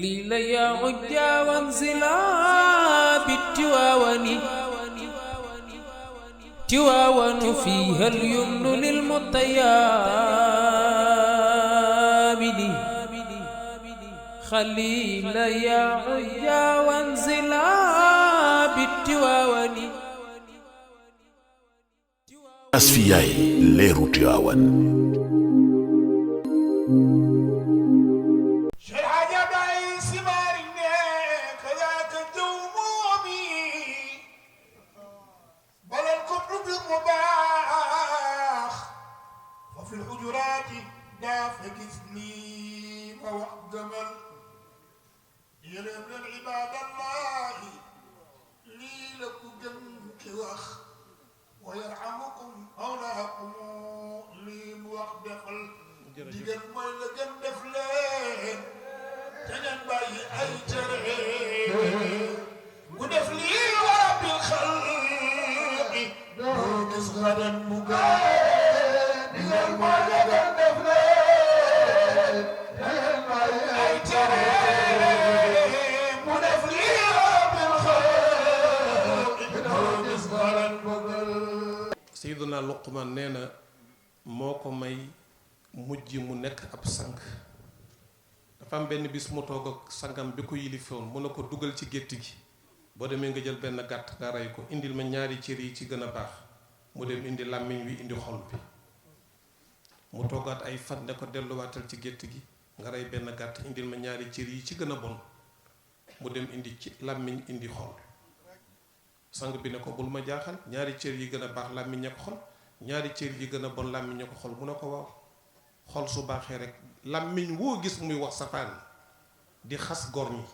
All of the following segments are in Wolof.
خليل يا عجا وانزلا بالتواون تواون فيها اليمن للمطيابد خليل يا عجا وانزلا بالتواون Asfiyahi leeru Tiwaawan في الحجرات دافق اسمي ووحدمل يرم العباد الله لي لكم جنك وخ ويرحمكم مولاكم لي موحدقل ديجن موي لا گن def leen تنن باي اي ترين و def لي رب الخلق بس غدا مغا Seydina Luqman nee na moo ko may mujj mu nekk ab sang dafa am benn bis mu toog ak sangam bi ko yilifoon mu ne ko dugal ci gétt gi boo demee nga jël benn gàtt nga rey ko indil ma ñaari cër yi ci gën a baax mu dem indi làmmiñ wi indi xol bi mu toogaat ay fan ne ko delluwaatal ci gétt gi nga rey benn gàtt indil ma ñaari cër yi ci gën a bon mu dem indi ci làmmiñ indi xol sang bi ne ko bul ma jaaxal ñaari cër yi gën a baax làmmiñ ña ko xol ñaari cër yi gën a bon làmmiñ ña ko xol mu ne ko waaw xol su baaxee rek làmmiñ woo gis muy wax safaan di xas gor ñi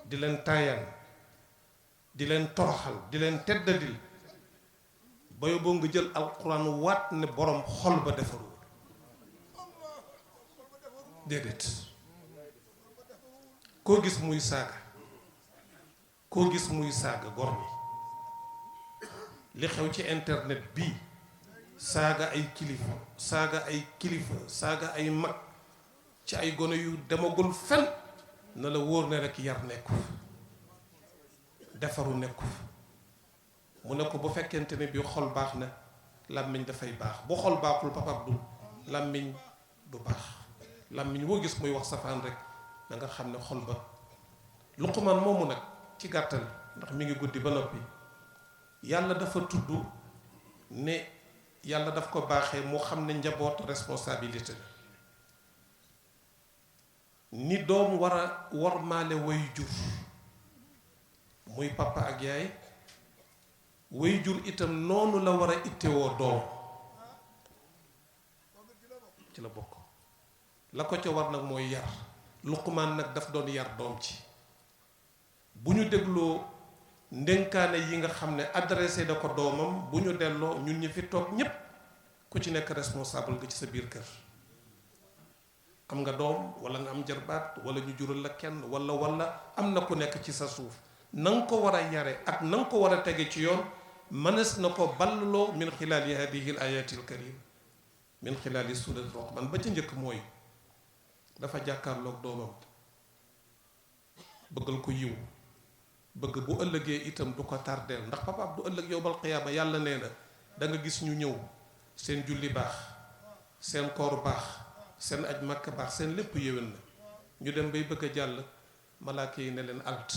di leen taayaan di leen toroxal di leen teddadil bayo boo nga jël alquran waat ne borom xol ba defaru déedéet koo gis muy saaga koo gis muy saaga gor ñi li xew ci internet bii saaga ay kilifa saaga ay mag ci ay gone yu demagul fen na la wóor ne rekk yar nekku defaru nekku mu ne ko bu fekkente ne bi xol baax na làmmiñ dafay baax bu xol baaxul papab du làmmiñ du baax làmmiñ woo gis muy wax safaan rek da nga xam ne xol ba Luqmaan moomu nag ci gàttal ndax mi ngi guddi ba noppi yàlla dafa tudd ne yàlla daf ko baaxee mu xam ne njaboot responsabilité la ni doom war a wormaale way jur muy papa ak yaay way jur itam noonu la war a ittewoo doom ci la bokk la ko ca war nag mooy yar Luqmaan nag daf doon yar doom ci bu ñu dégloo ndénkaane yi nga xam ne adressé da ko doomam bu ñu delloo ñun ñi fi toog ñépp ku ci nekk responsable nga ci sa biir kër am nga doom wala nga am jarbaat wala ñu jural la kenn wala am na ku nekk ci sa suuf na nga ko war a yare ak na nga ko war a tege ci yoon mënees na ko balloo min xilaali hadihi l ayati l karim min xilaali suurati Luqmaan ba ca njëkk mooy dafa jàkkaarloog doomam bëggal ko yiw bëgg bu ëllëgee itam du ko tardeel ndax papa du ëllëg yowmal qiyaama yàlla nee na da nga gis ñu ñëw seen julli baax seen koor baax seen aj makka baax seen lépp yéwén na ñu dem bay bëgg a jàll malaaka yi ne leen alt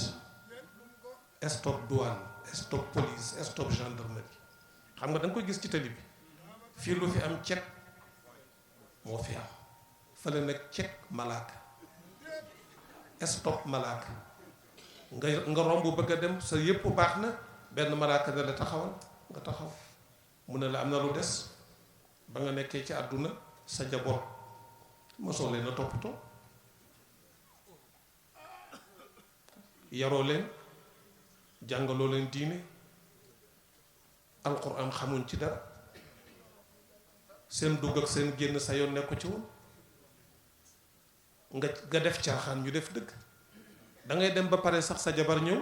stop douane stop police stop gendarmerie xam nga da nga koy gis ci tali bi fii lu fi am cek moo fi am fële nag cek malaaka stop malaaka nga romb bëgg a dem sa yëpp baax na benn malaaka ne la taxawal nga taxaw mu ne la am na lu des ba nga nekkee ci àdduna sa njaboot mosoo leen a toppatoo yaroo leen jàngaloo leen diine alquran xamuñ ci dara seen dugg ak seen génn sa yoon nekku ci woon nga def caaxaan ñu def dëgg da ngay dem ba pare sax sa jabar ñëw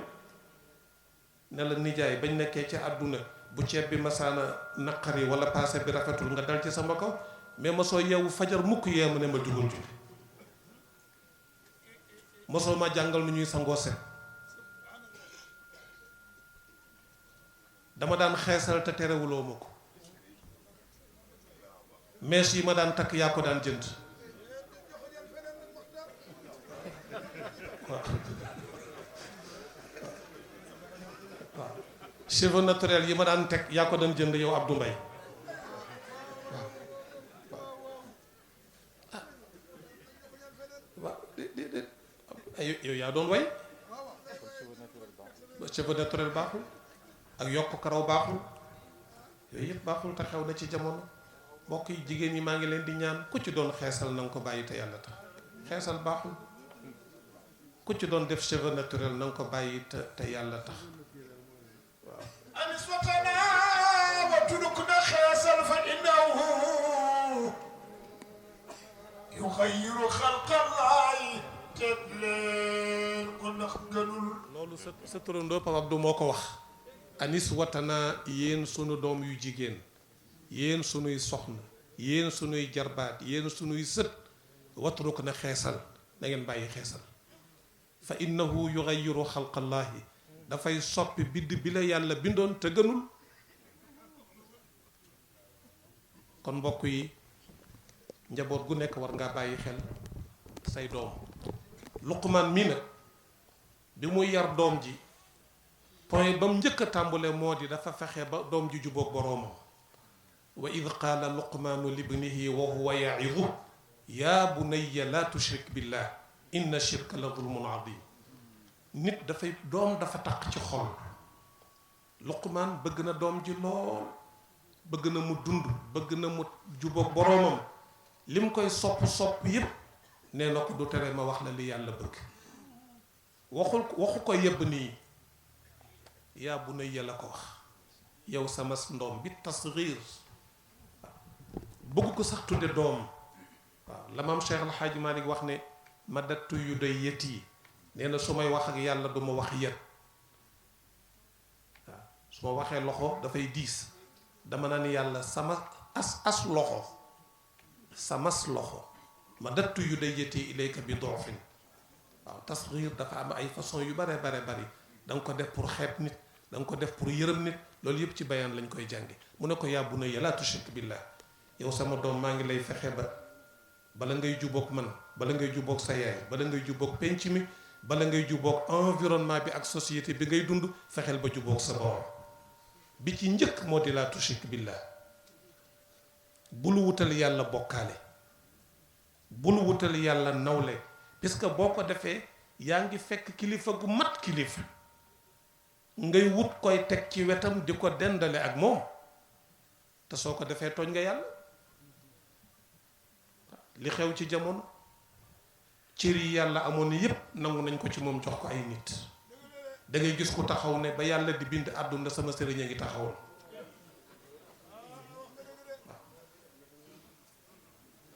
ne la nijaay bañ nekkee ci àdduna bu ceeb bi masaana naqari wala paase bi rafetul nga dal ci sama kaw mais ma soo yeewu fajar mukk yee ma ne ma jugal julli mosoo ma jàngal nu ñuy sangoo set dama daan xeesal te terewuloo ma ko mees yi ma daan takk yaa ko daan jënd waaw waaw cheveux naturels yi ma daan teg yaa ko daan jënd yow Abdou Mbaye waaw déedéet yow yaa doon way cheveux naturel baaxul ak yokk karaw baaxul yooyu yëpp baaxul te xew na ci jamono mbokk yi jigéen ñi maa ngi leen di ñaan ku ci doon xeesal na nga ko bàyyi te yàlla tax xeesal baaxul ku ci doon def cheveux naturel na nga ko bàyyi te yàlla tax waaw anis watana wa tuduk na xeesal fa innahu yuxayyiru xalqallaahi teg leen ko ndax gënul loolu sa turandoo Pape Abdou moo ko wax anis watana yéen sunu doom yu jigéen yéen sunuy soxna yéen sunuy jarbaat yéen sunuy sët watruk na xeesal na ngeen bàyyi xeesal fa innahu yuxayyiru xalqallaahi dafay soppi bidd bi la yàlla bindoon te gënul kon mbokk yi njaboot gu nekk war ngaa bàyyi xel say doom Luqmaan mii nag bi muy yar doom ji point ba mu njëkk a tàmbule moo di dafa fexe ba doom ji jubóog boroomam wa id qaala luqmaanu libnihi wa huwa ya'iduhu yaa bunayya laa tushrik billah inna shirka la zulmun adim nit dafay doom dafa taq ci xol Luqmaan bëgg na doom ji lool bëgg na mu dund bëgg na mu jubóog boroomam lim koy sopp yépp nee na ko du tere ma wax la li yàlla bëgg waxu ko yebb nii yaa bunayya la ko wax yow sama ndoom bi tasghir bëgg ko sax tudde doom waaw la maam Cheikh El Hadj Malick wax ne ma dattu yu day yët yi nee na su may wax ak yàlla du ma wax yët waaw su ma waxee loxo dafay diis dama naan yàlla sama as loxo samas loxo ma dattu yu day yët yi ilayka bi doofin waaw tasghir dafa am ay façon yu bare bari da nga ko def pour xeet nit da nga ko def pour yërëm nit loolu yëpp ci bayaan lañ koy jànge mu ne ko yaa bunayya laa tushrik billah yow sama doom maa ngi lay fexe ba bala ngay jubóog man bala ngay jubóog sa yaay bala ngay jubóog penc mi bala ngay jubóog environnement bi ak société bi ngay dund fexeel ba jubóog sa borom bi ci njëkk moo di laa tushrik billah bul wutal yàlla bokkaale bul wutal yàlla nawle puisque boo ko defee yaa ngi fekk kilifa gu mat kilifa ngay wut koy teg ci wetam di ko dendale ak moom te soo ko defee tooñ nga yàlla li xew ci jamono cër yi yàlla amoon yépp nangu nañ ko ci moom jox ko ay nit da ngay gis ku taxaw ne ba yàlla di bind àdduna sama sëriñ a ngi taxawoon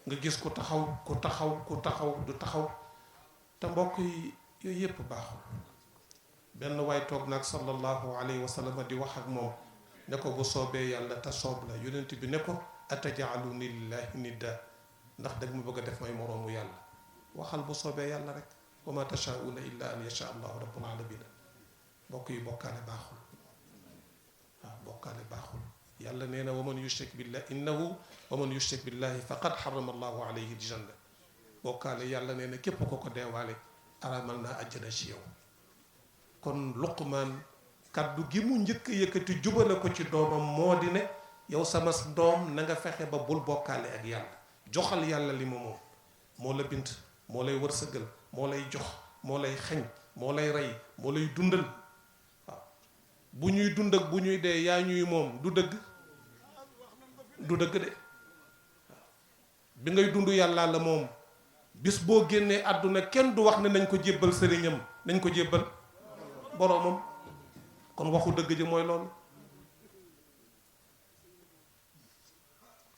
nga gis ku taxaw du taxaw te mbokk yi yooyu yépp baaxul benn waay toog nag sallallahu alayhi wa sallam di wax ak moom ne ko bu soobee yàlla te soob la yonent bi ne ko atajaaluni lillahi nidda ndax dag ma bëgg a def may moroomu yàlla waxal bu soobee yàlla rek wa ma tashaa'una illa an yasha allahu rabbul alamin mbokk yi bokkaale baaxul waaw bokkaale baaxul yàlla nee na wa man yushrik billahi innahu wa man yushrik billahi faqad harrama allahu alayhi aljanna bokkaale yàlla nee na képp ko ko deewaale araamal naa àjjana ci yow kon Luqmaan kaddu gi mu njëkk a yëkkati jubale ko ci doomam moo di ne yow sama doom na nga fexe ba bul bokkaale ak yàlla joxal yàlla li moom moo la bind moo lay wërsëgal moo lay jox moo lay xañ moo lay rey moo lay dundal waaw bu ñuy dund ak bu ñuy dee yaa ñuy moom du dëgg de waaw bi ngay dund yàlla la moom bis boo génnee àdduna kenn du wax ne nañ ko jébbal sëriñam nañ ko jébbal boroomam kon waxu dëgg ji mooy loolu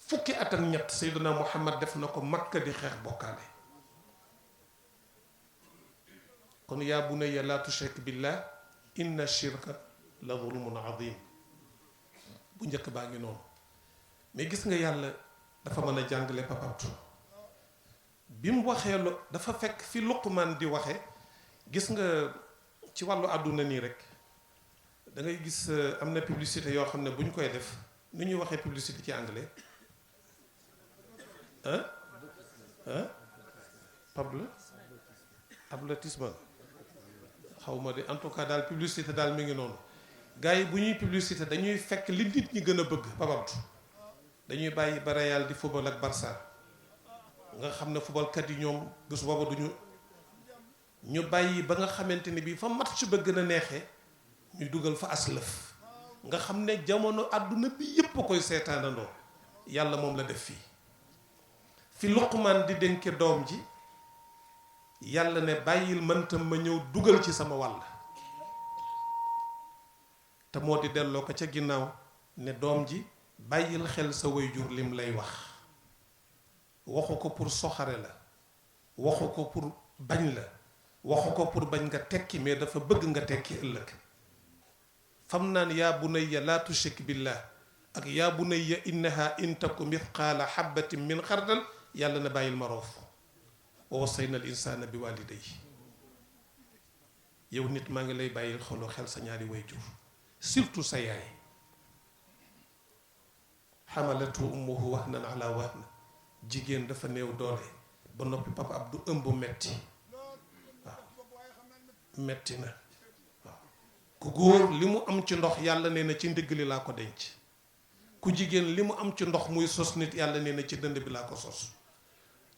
fukki at ak ñett Seydina Muhammad def na ko Makka di xeex bokkaale kon yaa bunayya laa tushrik billah inna shirka la zulmun azim bu njëkk baa ngi noonu mais gis nga yàlla dafa mën a jàngale papatu bi mu waxee dafa fekk fi Luqmaan di waxe gis nga ci wàllu àdduna nii rek da ngay gis am na publicité yoo xam ne bu ñu koy def nu ñuy waxee publicité ci anglais avertissement xaw ma de en tout cas daal publicité daal mi ngi noonu gars yi bu ñuy publicité dañuy fekk li nit ñi gën a bëgg babamtu dañuy bàyyi ba Real di football ak Barça nga xam ne footballkat yi ñoom bés booba duñu ñu bàyyi ba nga xamante ni bii fa match ba gën a neexee ñu dugal fa aslëf nga xam ne jamono àdduna bi yépp a koy seetaanandoo yàlla moom la def fi Luqmaan di dénke doom ji yàlla ne bàyyil mëntam ma ñëw dugal ci sama wàll te moo di delloo ko ca ginnaaw ne doom ji bàyyil xel sa waajur lim lay waxu ko pour soxare la waxu ko pour bañ la waxu ko pour bañ nga tekki mais dafa bëgg nga tekki ëllëg fam naan yaa bunayya laa tushrik billah ak yaa bunayya innaha in taku mithqaala habatin min xardal yàlla na bàyyil ma roof wa wasayna al insaana bi walidayhi yow nit maa ngi lay bàyyil xel sa ñaari waajur surtout sa yaay xamalatu ummuhu wahnan ala wahn jigéen dafa néew doole ba noppi papa Abdou ëmb metti waaw metti na waaw ku góor li mu am ci ndox yàlla nee na ci ndigg li laa ko denc ku jigéen li mu am ci ndox muy sos nit yàlla nee na ci dënd bi laa ko sos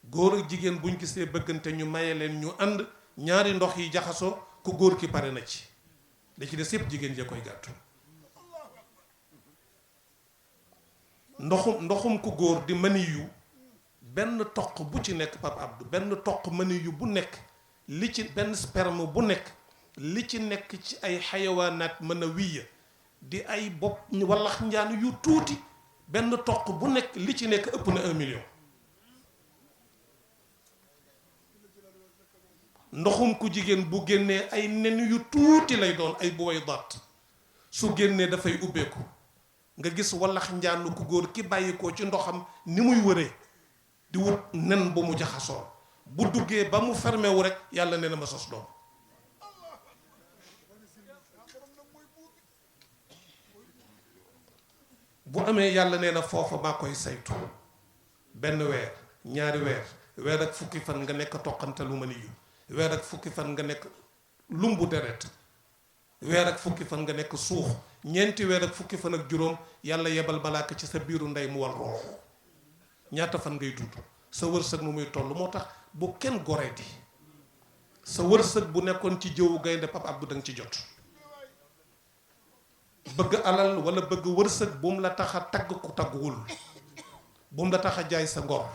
góor ak jigéen buñ gisee bëggante ñu maye leen ñu ànd ñaari ndox yi jaxasoo ku góor ki pare na ci da ci des yépp jigéen ja koy gàttu ndoxum ku góor di mani yu benn toq bu ci nekk Pape Abdou benn toq mani yu bu nekk li ci benn sperme bu nekk li ci nekk ci ay xayawaanaat mën a wiya di ay bopp wallax njaan yu tuuti benn toq bu nekk li ci nekk ëpp na 1 million ndoxum ku jigéen bu génnee ay nen yu tuuti lay doon ay bu way daat su génnee dafay ubbeeku nga gis wallax njaanu ku góor ki bàyyikoo ci ndoxam ni muy wëree di wut nen ba mu jaxasoo bu duggee ba mu fermé wu rek yàlla nee na ma sos doom bu amee yàlla nee na foofa maa koy saytu benn weer ñaari weer ak fukki fan nga nekk toqantalu ma niyu weer ak fukki fan nga nekk lumbu deret weer ak fukki fan nga nekk suux ñeenti weer ak fukki fan ak juróom yàlla yebal malaaka ci sa biiru ndey mu war roox ñaata fan ngay dund sa wërsëg nu muy toll moo tax bu kenn goreeti sa wërsëg bu nekkoon ci jëwu gaynde Pape Abdou danga ci jot bëgg alal wala bëgg wërsëg bu mu la tax a tagg ku tagguwul bu mu la tax a jaay sa ngor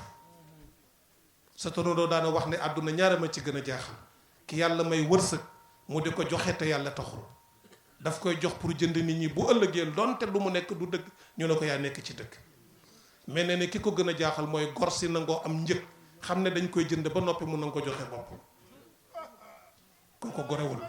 sa tonodoo daana wax ne àdduna ñaara ma ci gën a jaaxal ki yàlla may wërsëg mu di ko joxe te yàlla taxul daf koy jox pour jënd nit ñi bu ëllëgee donte lu mu nekk du dëgg ñu ne ko yaa nekk ci dëgg mais nee ne ki ko gën a jaaxal mooy gor si nangoo am njëg xam ne dañ koy jënd ba noppi mun na ko joxe bopp kooko gorewul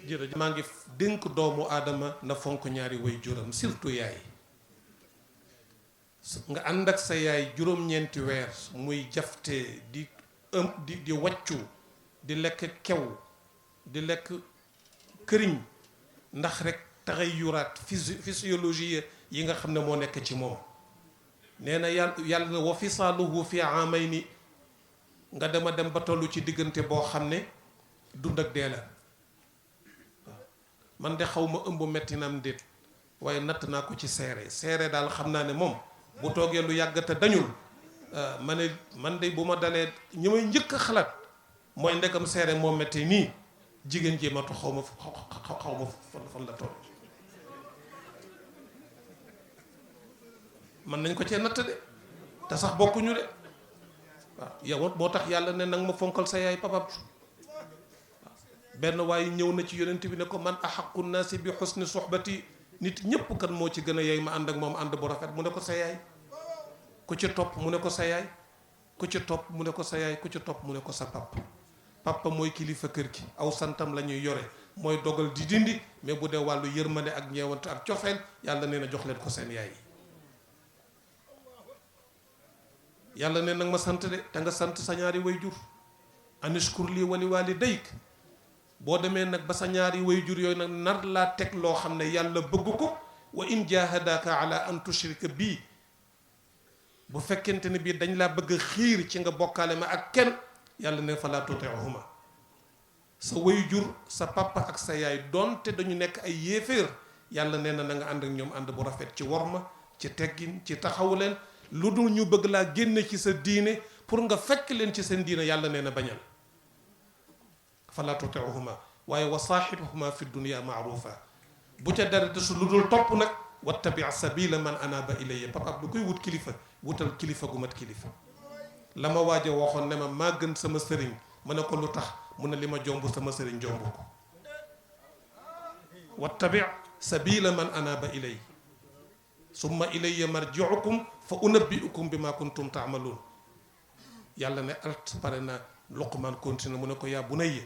jërëjëf maa ngi dénk doomu aadama na fonk ñaari way juram surtout yaay nga ànd ak sa yaay juróom-ñeenti weer muy jafte di wàccu di lekk kew di lekk këriñ ndax rek taxayuraat physiologie yi nga xam ne moo nekk ci moom nee na yàlla wa fisaaluhu fi amayni nga dem ba tollu ci diggante boo xam ne dund ak dee la man de xaw ma ëmb metti na am déet waaye natt naa ko ci seere daal xam naa ne moom bu toogee lu yàgg te dañul ma ne man de bu ma dalee ñi may njëkk a xalaat mooy ndegam seere moo metti nii jigéen ji matu xaw ma fan la toll man nañ ko cee natt de te sax bokkuñu de waaw yow moo tax yàlla ne nag ma fonkal sa yaay papab benn waaye ñëw na ci yonent bi ne ko man axaqu naasi bi xusni soxbati nit ñépp kan moo ci gën a yey ma ànd ak moom ànd bu rafet mu ne ko sa yaay ku ci topp mu ne ko sa yaay ku ci topp mu ne ko sa yaay ku ci topp mu ne ko sa pap papa mooy kilifa kër gi aw santam la ñuy yore mooy dogal di dindi mais bu dee wàllu yërmande ak ñeewante ak cofeel yàlla nee na jox leen ko seen yaay yi yàlla nee nag ma sant de te nga sant sa ñaari wayjur anishkur lii wali walidayk boo demee nag ba sa ñaari wayjur yooyu nag nar laa teg loo xam ne yàlla bëgg ko wa in jahadaka ala an tushrika bii bu fekkente ne bii dañ laa bëgg xiir ci nga bokkaale ma ak kenn yàlla ne fa laa tuti'huma sa wayjur sa papa ak sa yaay doonte dañu nekk ay yéeféer yàlla nee na na nga ànd ak ñoom ànd bu rafet ci worma ci teggin ci taxawu leen lu dul ñu bëgg laa génne ci sa diine pour nga fekk leen ci seen diine yàlla nee na bañal fala tuti'huma waaye wa saaxibuhuma fi dunya maarufa bu ca dara desu lu dul topp nag wattabi sabila man anaba ilayya papa du koy wut kilifa wutal kilifa gu mat kilifa la ma waaja waxoon ne ma maa gën sama sëriñ ma ne ko lu tax mu ne li ma jomb sama sëriñ jomb ko wattabi sabila man anaba ilayya summa ilayya marji'ukum fa unabbi'ukum bima kuntum ta'malun yàlla ne alt pare na Luqman continue mu ne ko yaa bunayya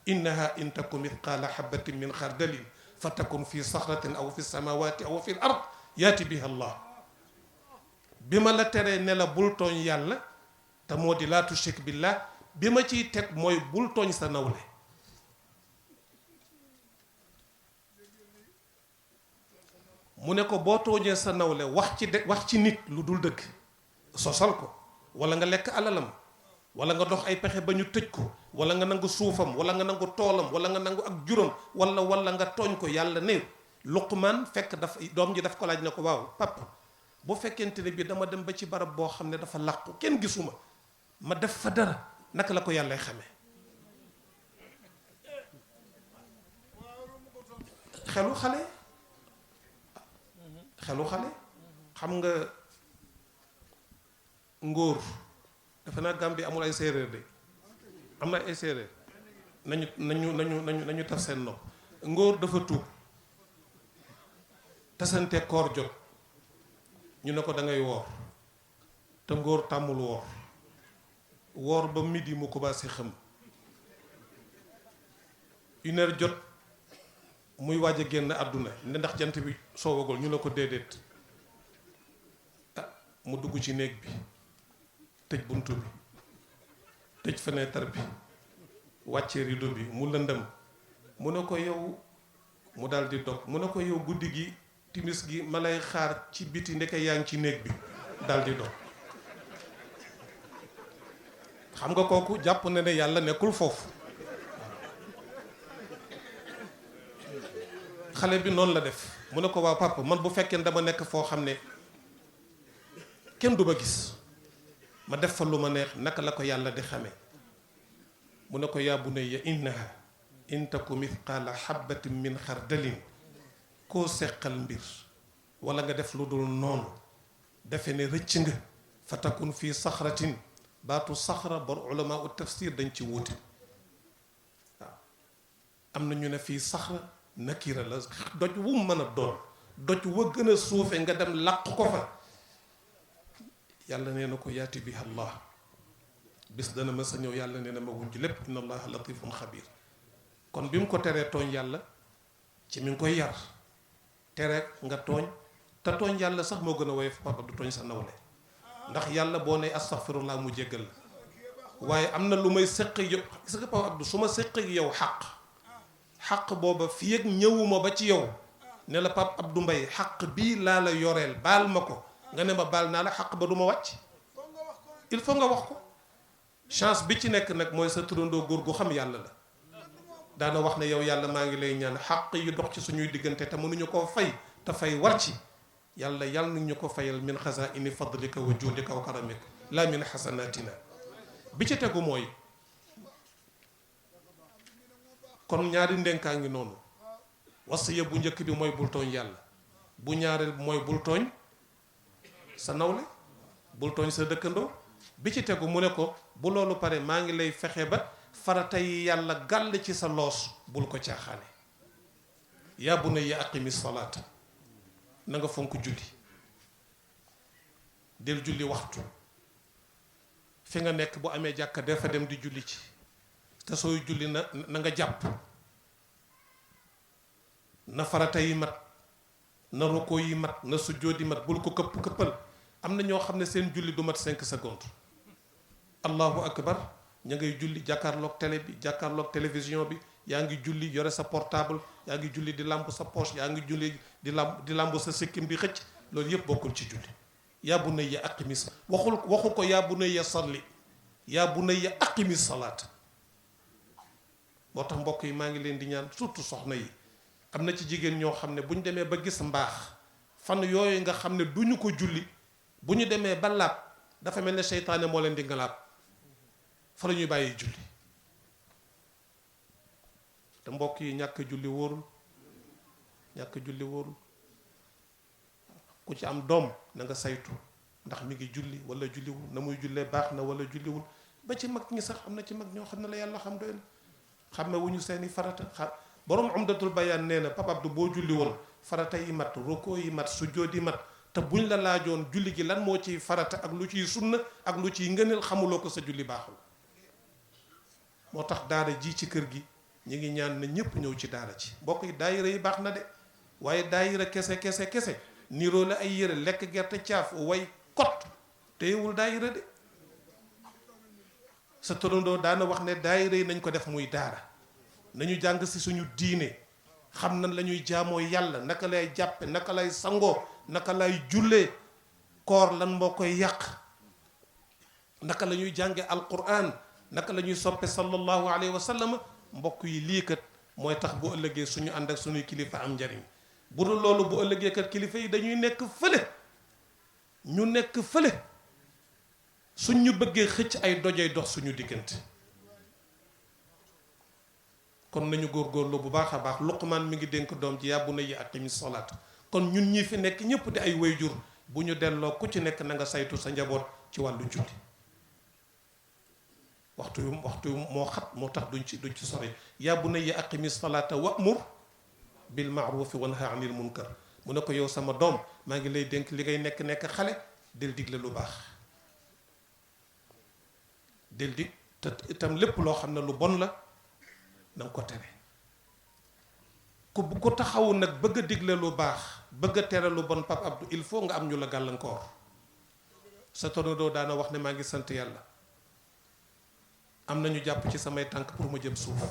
innaha in taku mithqala habatin min khardalin fatakun fi saxratin aw fi samawati aw fi l ard yaati biha allah bi ma la teree ne la bul tooñ yàlla te moo di laa tushrik billah bi ma ciy teg mooy bul tooñ sa nawle mu ne ko boo tooñee sa nawle wax ci nit lu dul dëgg sosal ko wala nga lekk alalam wala nga dox ay pexe ba ñu tëj ko wala nga nangu suufam wala nga nangu toolam wala nga nangu ak juróom wala nga tooñ ko yàlla ne Luqmaan fekk doom ji daf ko laaj ne ko waaw papa bu fekkente ne bii dama dem ba ci barab boo xam ne dafa làqu kenn gisuma ma def fa dara naka la ko yàlla xamee xelu xale xam nga ngóor dafa naa Gàmbi amul ay séeréer de am na ay séeréer nañu taf seen nopp ngóor dafa tuub tasante koor jot ñu ne ko da ngay woor te ngóor tàmmul woor ba midi mu commencé xam 1h jot muy waaj a génn àdduna ne ndax jant bi soowagul ñu ne ko déedéet mu dugg ci néeg bi tëj buntu bi tëj fenêtre bi wàcce rideau bi mu lëndëm mu ne ko yow mu daal di dog mu ne ko yow guddi gi timis gi ma lay xaar ci biti ndeke yaa ngi ci néeg bi daal di dog xam nga kooku jàpp na ne yàlla nekkul foofu xale bi noonu la def mu ne ko waaw papa man bu fekkee dama nekk foo xam ne kenn du ma gis ma def fa lu ma neex naka la ko yàlla di xamee mu ne ko yaa bunayya innaha in taku mithqaala habatin min xardalin koo seqal mbir wala nga def lu dul noonu defe ne rëcc nga fa takun fii saxratin baatu saxra bor ulama u tafsir dañ ci wuute waaw am na ñu ne fii saxra nakira la doj wu mën a doon doj wa gën a suufe nga dem làq ko fa yàlla nee na ko yaati bi allah bis dana ma sa ñëw yàlla nee na ma wujj lépp inna allaha latifun xabir kon bi mu ko teree tooñ yàlla ci mi ngi koy yar tere nga tooñ te tooñ yàlla sax moo gën a woyof papa du tooñ sa nawle ndax yàlla boo ne astaghfirullah mu jéggal la waaye am na lu may séq yow gis nga Papa Abdou su ma séq yow xaq booba fii ak ñëwuma ba ci yow ne la Pape Abdou Mbaye xaq bii laa la yoreel baal ma ko nga ne ma baal naa la xaq ba du ma wàcc il faut nga wax ko chance bi ci nekk nag mooy sa turandoo góor gu xam yàlla la daana wax ne yow yàlla maa ngi lay ñaan xaq yu dox ci suñuy diggante te mënuñu koo fay te fay war ci yàlla ñu ko fayal min xazaini fadlika wa juudika wa karamika la min xasanatina bi ci tegu mooy kon ñaari ndenkaa ngi noonu wasiya bu njëkk bi mooy bul tooñ yàlla bu ñaareel mooy bul tooñ sa nawle bul tooñ sa dëkkandoo bi ci tegu mu ne ko bu loolu pare maa ngi lay fexe ba farata yi yàlla gàll ci sa loos bul ko caaxaane yaa bunayya aqimi salaata na nga fonk julli del julli waxtu fi nga nekk bu amee jàkka dafa dem di julli ci te sooy julli na nga jàpp, na farata yi mat, na roko yi mat, na sujjóot yi mat, bul ko këppal. am na ñoo xam ne seen julli du mat 5 secondes. allahu akbar ña ngay julli jàkkaarloog télé bi, jàkkaarloog télévision bi, yaa ngi julli yore sa portable, yaa ngi julli di lamb sa poche, yaa ngi julli di lamb sa sikkim di xëcc. loolu yépp bokkul ci julli. yaa bunayya aqimis, waxu ko yaa bunayya salli, yaa bunayya aqimis salaat. moo tax mbokk yi maa ngi leen di ñaan surtout soxna yi, am na ci jigéen ñoo xam ne bu ñu demee ba gis mbaax, fan yooyu nga xam ne duñu ko julli, bu ñu demee ba laab dafa mel ne seytaane moo leen di ngalaab, fa la ñuy bàyyi julli. te mbokk yi ñàkk julli wóorul, ñàkk julli wóorul. ku ci am doom na nga saytu ndax mi ngi julli wala julliwul, na muy jullee baax na wala julliwul. ba ci mag ñi sax am na ci mag ñoo xam ne la yàlla xam doy na, xamme wuñu seeni farata. borom Umdatul Bayaan nee na Papa Abdou boo julli woon farata yi mat, roko yi mat, sujjóot yi mat, te buñ la laajoon julli gi lan moo ciy farata ak lu ciy sunna ak lu ciy ngëneel, xamuloo ko, sa julli baaxul. moo tax daara ji ci kër gi ñu ngi ñaan na ñépp ñëw ci daara ci. mbokk yi daayira yi baax na de, waaye daayira kese niroo la ay yére, lekk gerte caaf, way kot téyewul daayira de. sa torondoo daana wax ne daayira yi nañ ko def muy daara, nañu jàng si suñu diine, xam nan la ñuy jaamoo yàlla, naka lay jàppe, naka lay sangoo, naka lay jullee, koor lan moo koy yàq, naka la ñuy jànge alquran, naka la ñuy soppe sallallahu alayhi wa sallam. mbokk yi lii kat mooy tax bu ëllëgee suñu ànd ak suñuy kilifa am njariñ. bu dul loolu bu ëllëgee kat kilifa yi dañuy nekk fële, ñu nekk fële, suñ ñu bëggee xëcc ay dojay dox suñu diggante. kon nañu góorgóorlu bu baax a baax. Luqmaan mi ngi dénk doom ji yaa bunayya aqimi salaat. kon ñun ñi fi nekk ñëpp di ay wayjur, bu ñu delloo ku ci nekk na nga saytu sa njaboot ci wàllu julli. waxtu moo xat moo tax duñ ci sori. yaa bunayya aqimi salaata wa'mur bil ma'rufi wanha anil munkar. mu ne ko yow sama doom maa ngi lay dénk li ngay nekk xale del digle lu baax, del dig te itam lépp loo xam ne lu bon la na nga ko tere. ku bu ko taxawu nag bëgg a digle lu baax, bëgg a tere lu bon, Pape Abdou, il faut nga am ñu la gàllankoor. sa tonodoo daana wax ne maa ngi sant yàlla, am na ñu jàpp ci samay tànk pour ma jëm suuf,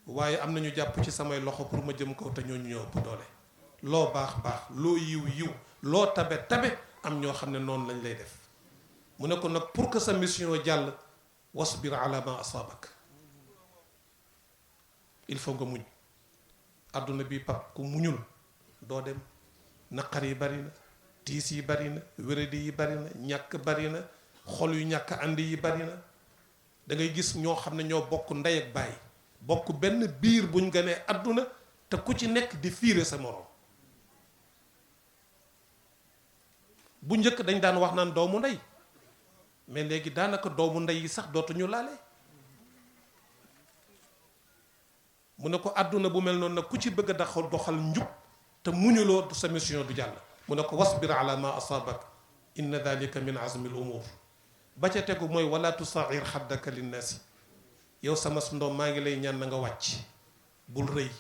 waaye am na ñu jàpp ci samay loxo pour ma jëm kaw, te ñooñu ñoo ëpp doole. loo baax loo yiw loo tabe am ñoo xam ne noonu lañ lay def. mu ne ko nag pour que sa mission jàll, wasbir ala ma asaabak, il faut nga muñ. àdduna bi pap ku muñul doo dem. naqar yi bari na, tiis yi bari na, wéradi yi bari na, ñàkk bari na, xol yu ñàkk ànd yi bari na. da ngay gis ñoo xam ne ñoo bokk ndey ak baay, bokk benn biir buñ gënee àdduna, te ku ci nekk di fiire sa moroom. bu njëkk dañ daan wax naan doomu ndey, mais léegi daanaka doomu ndey yi sax dootuñu laale. mu ne ko àdduna bu mel noonu nag ku ci bëgg a doxal njub te muñuloo sa mission du jàll. mu ne ko wasbir ala ma asaabak inna dalika min azmi al umur. ba ca tegu mooy wala tusair xaddaka linnaasi. yow sama ndoom maa ngi lay ñaan na nga wàcc, bul rëy,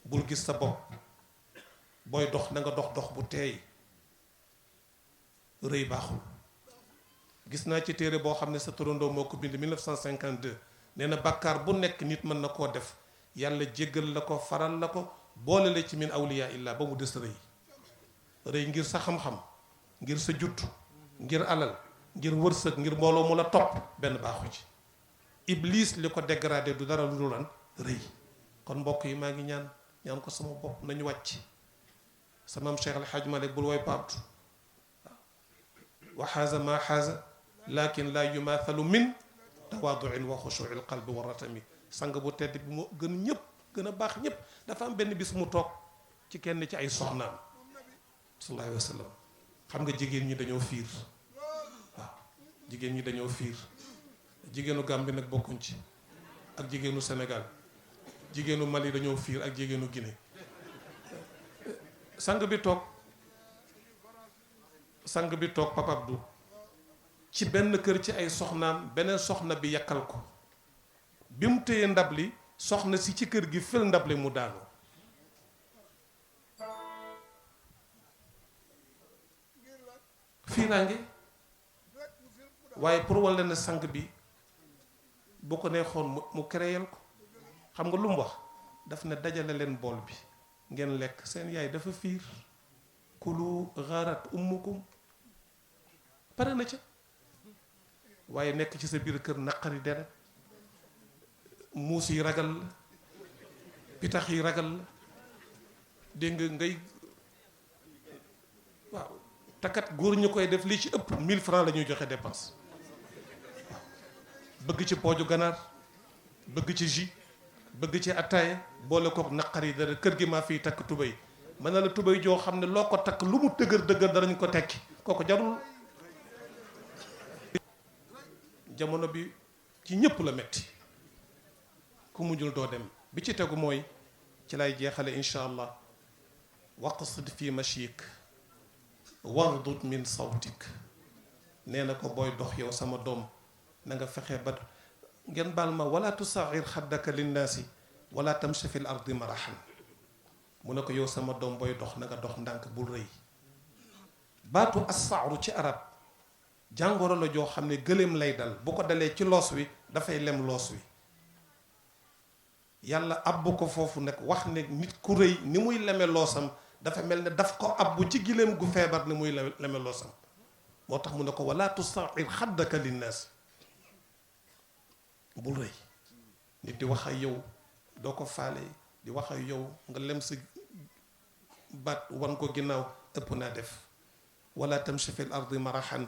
bul gis sa bopp, booy dox na nga dox bu teey. rëy baaxul. gis naa ci téere boo xam ne sa turandoo moo ko bind 1952, nee na bàkkaar bu nekk nit mën na koo def, yàlla jéggal la ko, faral la ko, boole la ci min awliya illa, ba mu des rëy. rëy ngir sa xam-xam, ngir sa jutt, ngir alal, ngir wërsëg, ngir mbooloo mu la topp, benn baaxu ci. Iblis li ko dégradé du dara lu dul lan rëy. kon mbokk yi maa ngi ñaan ko sama bopp nañu wàcc. sama am Cheikh El Hadj Malick bul woy Pape wa xaaza ma xaaza lakin la yumathalu min tawaaduin wa xushuil qalbi wa ratami. sang bu tedd bi moo gën ñëpp, gën a baax ñëpp. dafa am benn bis mu toog ci kenn ci ay soxnaam sallallahu alayhi wa sallam. xam nga jigéen ñi dañoo fiir, waaw jigéen ñi dañoo fiir. jigéenu Gambie nag bokkuñ ci, ak jigéenu Sénégal. jigéenu Mali dañoo fiir ak jigéenu Guinée. sang bi toog Papa Abdou ci benn kër ci ay soxnaam, beneen soxna bi yàkkal ko bi mu téye ndab li soxna si ci kër gi fël ndab li mu daanu fii naa ngi waaye pour walla ne sang bi bu ko neexoon mu créel ko xam nga lu mu wax daf ne dajale leen bool bi ngeen lekk seen yaay dafa fiir kulu gharat ummukum pare na ca waaye nekk ci sa biir kër naqari deret muus yi ragal la pitax yi ragal la dégg nga ngay waaw takat góor ñu koy def li ci ëpp 1000 francs la ñuy joxe dépense bëgg ci pooju ganaar bëgg ci jus bëgg ci attaaye boole kook naqar yi dara kër gi maa fiy takk tubéy mën na la tubéy joo xam ne loo ko takk lu mu dëgër danañ ko tekki kooku jarul jamono bi ci ñëpp la metti ku mujjul doo dem bi ci tegu mooy ci lay jeexale incha allah waqsid fi mashik wardud min sawtik nee na ko booy dox yow sama doom na nga fexe ba ngeen baal ma wala tusaxir xaddaka linnaasi wala tamshi fil ardi marahan mu ne ko yow sama doom booy dox na nga dox ndànk bul rëy baatu assaaru ci arab jàngoro la joo xam ne gëléem lay dal bu ko dalee ci loos wi dafay lem loos wi yàlla abbu ko foofu nag wax ne nit ku rëy ni muy leme loosam dafa mel ne daf ko abbu ci giléem gu feebar ni muy leme loosam moo tax mu ne ko wala tusaxir xaddaka linnaasi bul rëy nit di wax ak yow doo ko faale di wax ak yow nga lem sa baat wan ko ginnaaw ëpp naa def wala tamshi fil ardi marahan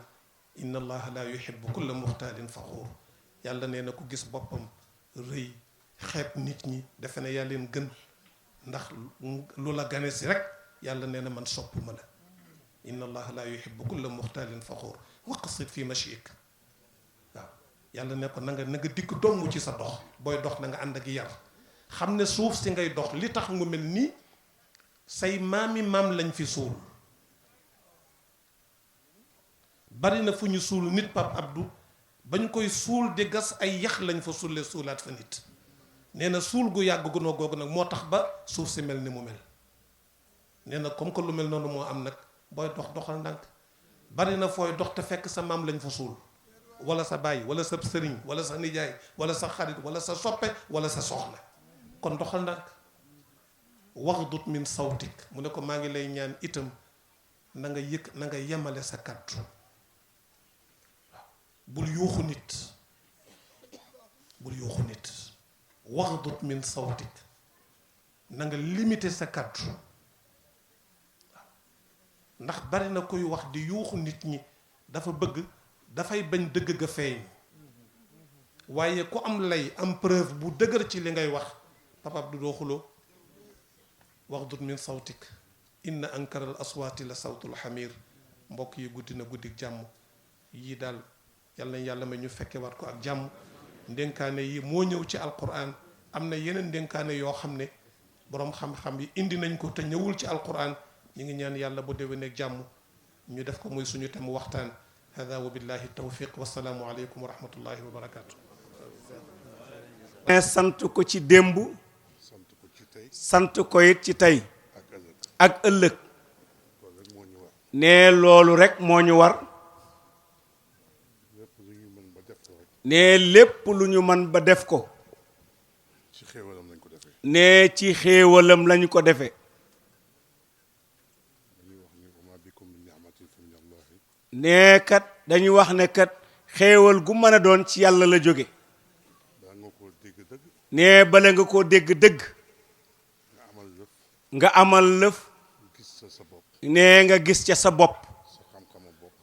inna allaha la yuhibbu kulla muxtaalin faxuur yàlla nee na ku gis boppam rëy xeeb nit ñi defe ne yaa leen gën ndax lu la gane si rek yàlla nee na man soppuma la inna allaha la yuhibbu kulla muxtaalin faxuur waqsid fi mashik waaw yàlla ne ko na nga dikk dong ci sa dox booy dox na nga ànd ak yar xam ne suuf si ngay dox li tax mu mel nii say maami maam lañ fi suul bari na fu ñu suul nit Pape Abdou bañ koy suul di gas ay yax lañ fa suulee suulaat fa nit nee na suul gu yàgg gunoo googu nag moo tax ba suuf si mel ni mu mel nee na comme que lu mel noonu moo am nag booy dox doxal ndànk bari na fooy dox te fekk sa maam lañ fa suul wala sa baay wala sa sëriñ wala sa nijaay wala sa xarit wala sa soppe wala sa soxna kon doxal ndànk waxdut min sawtik mu ne ko maa ngi lay ñaan itam na nga yëg na nga yemale sa kàddu bul yuuxu nit waxdut min sawtik na nga limité sa kàddu ndax bari na koy wax di yuuxu nit ñi dafa bëgg dafay bañ dëgg ga feeñ waaye ku am lay am preuve bu dëgër ci li ngay wax papab du doo xuloo waxdut min sawtik inna ankara al aswaati la sawtul xamir mbokk yi guddi na guddik jàmm yii daal yàlla na yàlla may ñu fekke waat ko ak jàmm ndénkaane yi moo ñëw ci alquran am na yeneen ndénkaane yoo xam ne boroom xam-xam yi indi nañ ko te ñëwul ci alquran ñu ngi ñaan yàlla bu déwéneeg jàmm ñu def ko muy suñu tem waxtaan hada wa billahi tawfiq wasalaamu aleykum wa rahmatullahi wa barakatu sant ko ci démb sant ko it ci tey ak ëllëg ne loolu rek moo ñu war ne lépp lu ñu mën ba def ko ne ci xéewalam lañu ko defee ne kat dañuy wax ne kat xéewal gu mën a doon ci yàlla la jóge ne bala nga koo dégg dëgg nga amal lëf ne nga gis ca sa bopp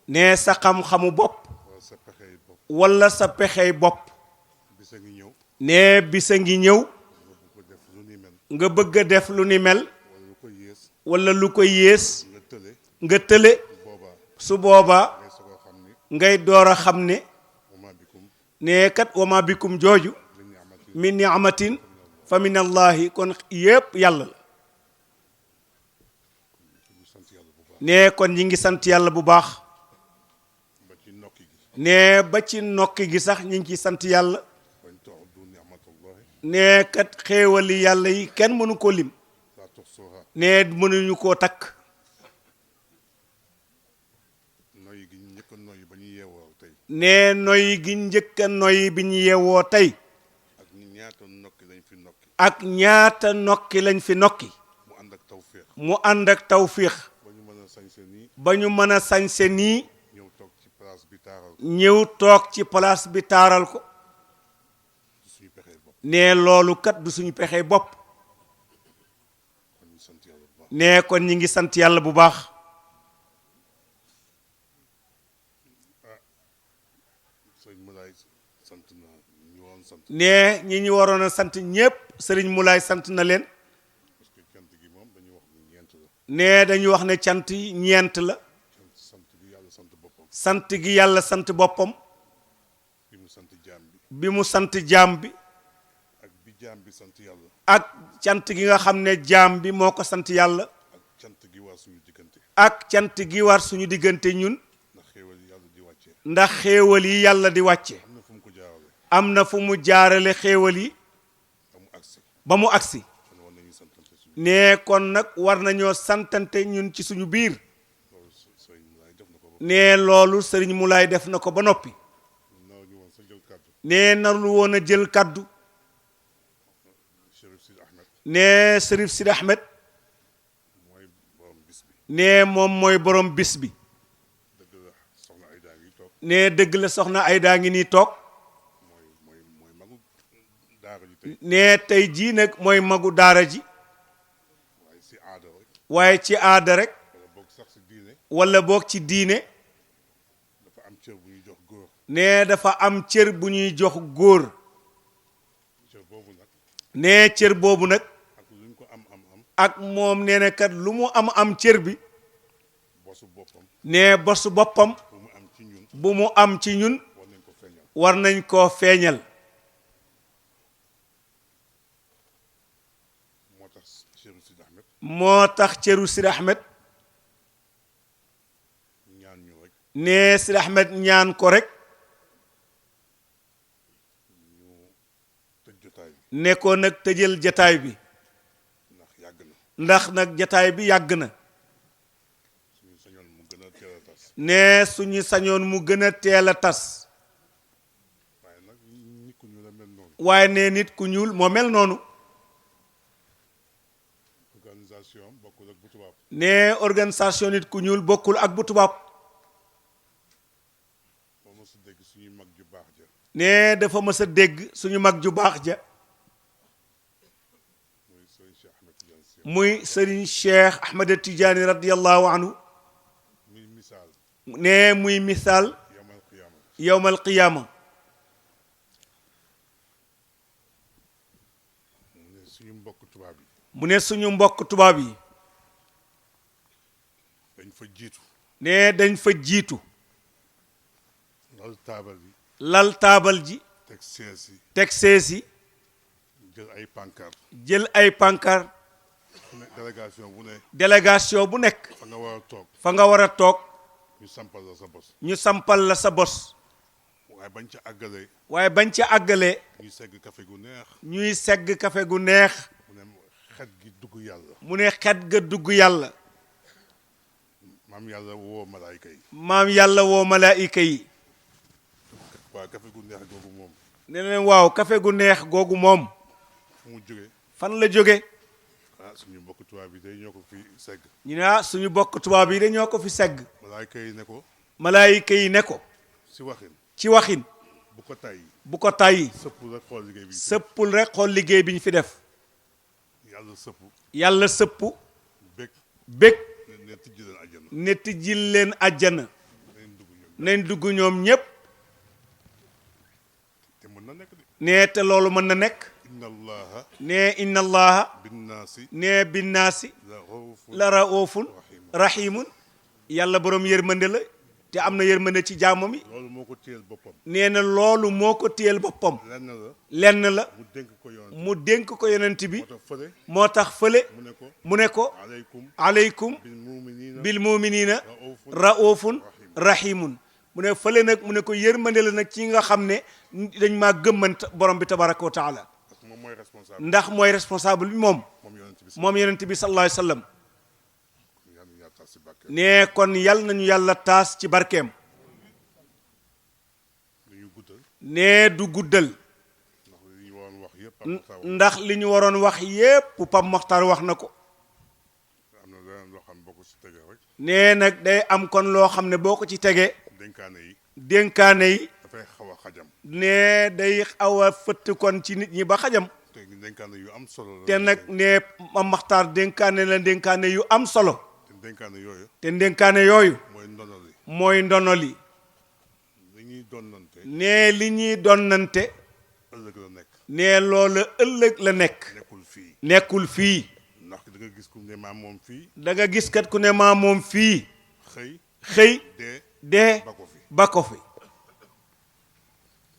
ne sa xam-xamu bopp walla sa pexey bopp ne bisa ngi ñëw nga bëgg a def lu ni mel walla lu ko yées nga tële su boobaa ngay door a xam ne ne kat wama bikum jooju min ni'matin fa min allahi kon yépp yàlla la ne kon ñi ngi sant yàlla bu baax ne ba ci nokki gi sax ñi ngi ciy sant yàlla nee kat xéewali yàlla yi kenn mënu ko lim لا تحصوها nee mënuñu koo takk noy gi njëkk a noy ba ñu yeewoo tey nee noy gi njëkk a noy bi ñu yeewoo tey ak ñaata nokki lañ fi nokki ak ñaata nokki lañ fi nokki mu ànd ak tawféex mu ànd ak tawfiix ba ñu mën a sañse nii ba ñu mën a sañse nii ñëw toog ci place bi taaral ñëw toog ci place bi taaral ko suñu pexee bopp nee loolu kat du suñu pexee bopp kon ñu sant yàlla bu baax nee kon ñi ngi sant yàlla bu baax sëñ Moulay sant na ñu woon sant nee ñi ñu waroon a sant ñépp sëriñ Moulay sant na leen parce que cant gi moom dañuy wax ni ñeent la nee dañu wax ne cant yi ñeent la sant gi yàlla sant boppam sant gi yàlla sant boppam bi mu sant jaam bi bi mu sant jaam bi ak bi jaam bi sant yàlla ak cant gi nga xam ne jaam bi moo ko sant yàlla ak cant gi waa suñu diggante ak cant gi war suñu diggante ñun ndax xéewal yi yàlla di wàccee ndax xéewal yi yàlla di wàcce am na fu mu ko jaarale am na fu mu jaarale xéewal yi amu agsi ba mu agsi kon war nañu santante suñu nee kon nag war nañoo santante ñun ci suñu biir loolu sëñ Moulay def na ko ba nee loolu sëriñ Moulay def na ko ba noppi naw ñu woon sa jël kàddu nee narul woon a jël kaddu Chérif Sidi Ahmed nee Sërif Sidi Ahmed mooy borom bis bi nee moom mooy borom bis bi dëgg la soxna Ayda ngi toog nee dëgg la soxna Ayda ngi nii toog mooy magu daara ji tey nee tey jii nag mooy magu daara ji waaye si aada rek waaye ci aada rek wala boog sax si diine wala boog ci diine dafa am cër bu ñuy jox góor nee dafa am cër bu ñuy jox góor cër boobu nag nee cër boobu nag ak luñ ko am ak moom nee na kat lu mu am cër bi bosu boppam nee bosu boppam bu mu am ci ñun bu mu am ci ñun war nañ ko feeñal war nañ koo feeñal moo tax Chérif Sidi Ahmed moo tax cëru Sidi Ahmed ñaan ñu rek nee Sidi Ahmed ñaan ko rek ñu tëj jotaay bi ne ko nag tëjal jataay bi ndax yàgg na ndax nag jataay bi yàgg na suñu sañoon mu gën a teel a tas nee suñu sañoon mu gën a teel a tas waaye nag nit ku ñu la mel noonu waaye nee nit ku ñuul moo mel noonu organisation bokkul ak bu tubaab nee organisation nit ku ñuul bokkul ak bu tubaab moo mos a dégg suñuy mag ju baax ja nee dafa mës a dégg suñu mag ju baax ja muy Serigne Cheikh Ahmed Tidiane muy Serigne Cheikh Ahmed Tidiane radiyallahu anhu muy misaal nee muy misaal yamal qiyaama yowmal qiyaama mu ne suñu mbokk tubaab yi mu ne suñu mbokk tubaab yi dañ fa jiitu nee dañ fa jiitu lal taabal yi lal taabal ji teg sees yi teg sees yi jël ay pancarte jël ay pancarte fu ne délégation bu ne délégation bu nekk fa nga war a toog fa nga war a toog ñu sampal la sa bos ñu sampal la sa bos waaye bañ ca àggalee waaye bañ ca àggalee ñuy segg café gu neex ñuy segg kafe gu neex mu ne xet gi dugg yàlla mu ne xet ga dugg yàlla maam yàlla woo malaayka yi maam yàlla woo malaayika yi waaye café gu neex googu moom ne leen waaw kafe gu neex googu moom fu mu jógee fan la jóge ah suñu mbokk tubaab bi day ñoo ko fi segg ñu ne ah suñu bokk tubaab yi dañoo ko fi segg malaayka yi ne ko malaayika yi ne ko si waxin ci waxin bu ko tay bu ko tàyyi sëpp rek xool liggéey bi sëppul rek xool liggéey bi ñu fi def yàlla sëpp yàlla sëpp bég bég ne tijji leen àjjana ne tijjil leen àjjana nañ dugg ñoom nañ dugg ñoom ñépp te mën na nekk de nee te loolu mën na nekk inna allaha nee inna allaha binnaasi nee binnaasi la raufun la raoofun rahimun yàlla boroom yërmande la te am na yërmande ci jaamam yi loolu moo ko téyel boppam nee na loolu moo ko téyel boppam lenn la lenn la mu dénk ko yoon mu dénk ko yonent bi moo tax fële moo tax fële mu ne ko mu ne ko aleykum aleykum bil muminina bil muminina raufun raoofun rahimun mu ne fële nag mu ne ko yërmande la nag ci nga xam ne dañ maa gëmmant borom bi tabaraka wa taala parce moom mooy responsable. ndax mooy responsable bi moom moom yonent moom yonent bi bi sallallahu alayhi wa sallam yàlla na yàlla tas si barke. ne kon yal nañu yàlla taas ci barkeem dañu guddal. ne du guddal ndax li ñu waroon wax yëpp ndax li ñu waroon wax yépp Pape am na Mokhtar wax na ko am na leneen loo xam boo ko si tegee rek. ne nag day am kon loo xam ne boo ko ci tegee dénkaane yi. dénkaane yi dafay xaw a xajam. ne day xaw a fëtt kon ci nit ñi ba xajam te dénkaane yu am solo la. te nag ne Pape Mokhtar dénkaane la dénkaane yu am solo te dénkaane yooyu. te dénkaane yooyu mooy ndono li. mooy ndono li li ñuy donnante. ne li ñuy donnante ëllëg la nekk. ne loola ëllëg la nekk nekkul fii. nekkul fii ndax da nga gis ku ne maa moom fii. da nga gis kat ku ne maa moom fii xëy. xëy dee. dee ba ko fi. ba ko fi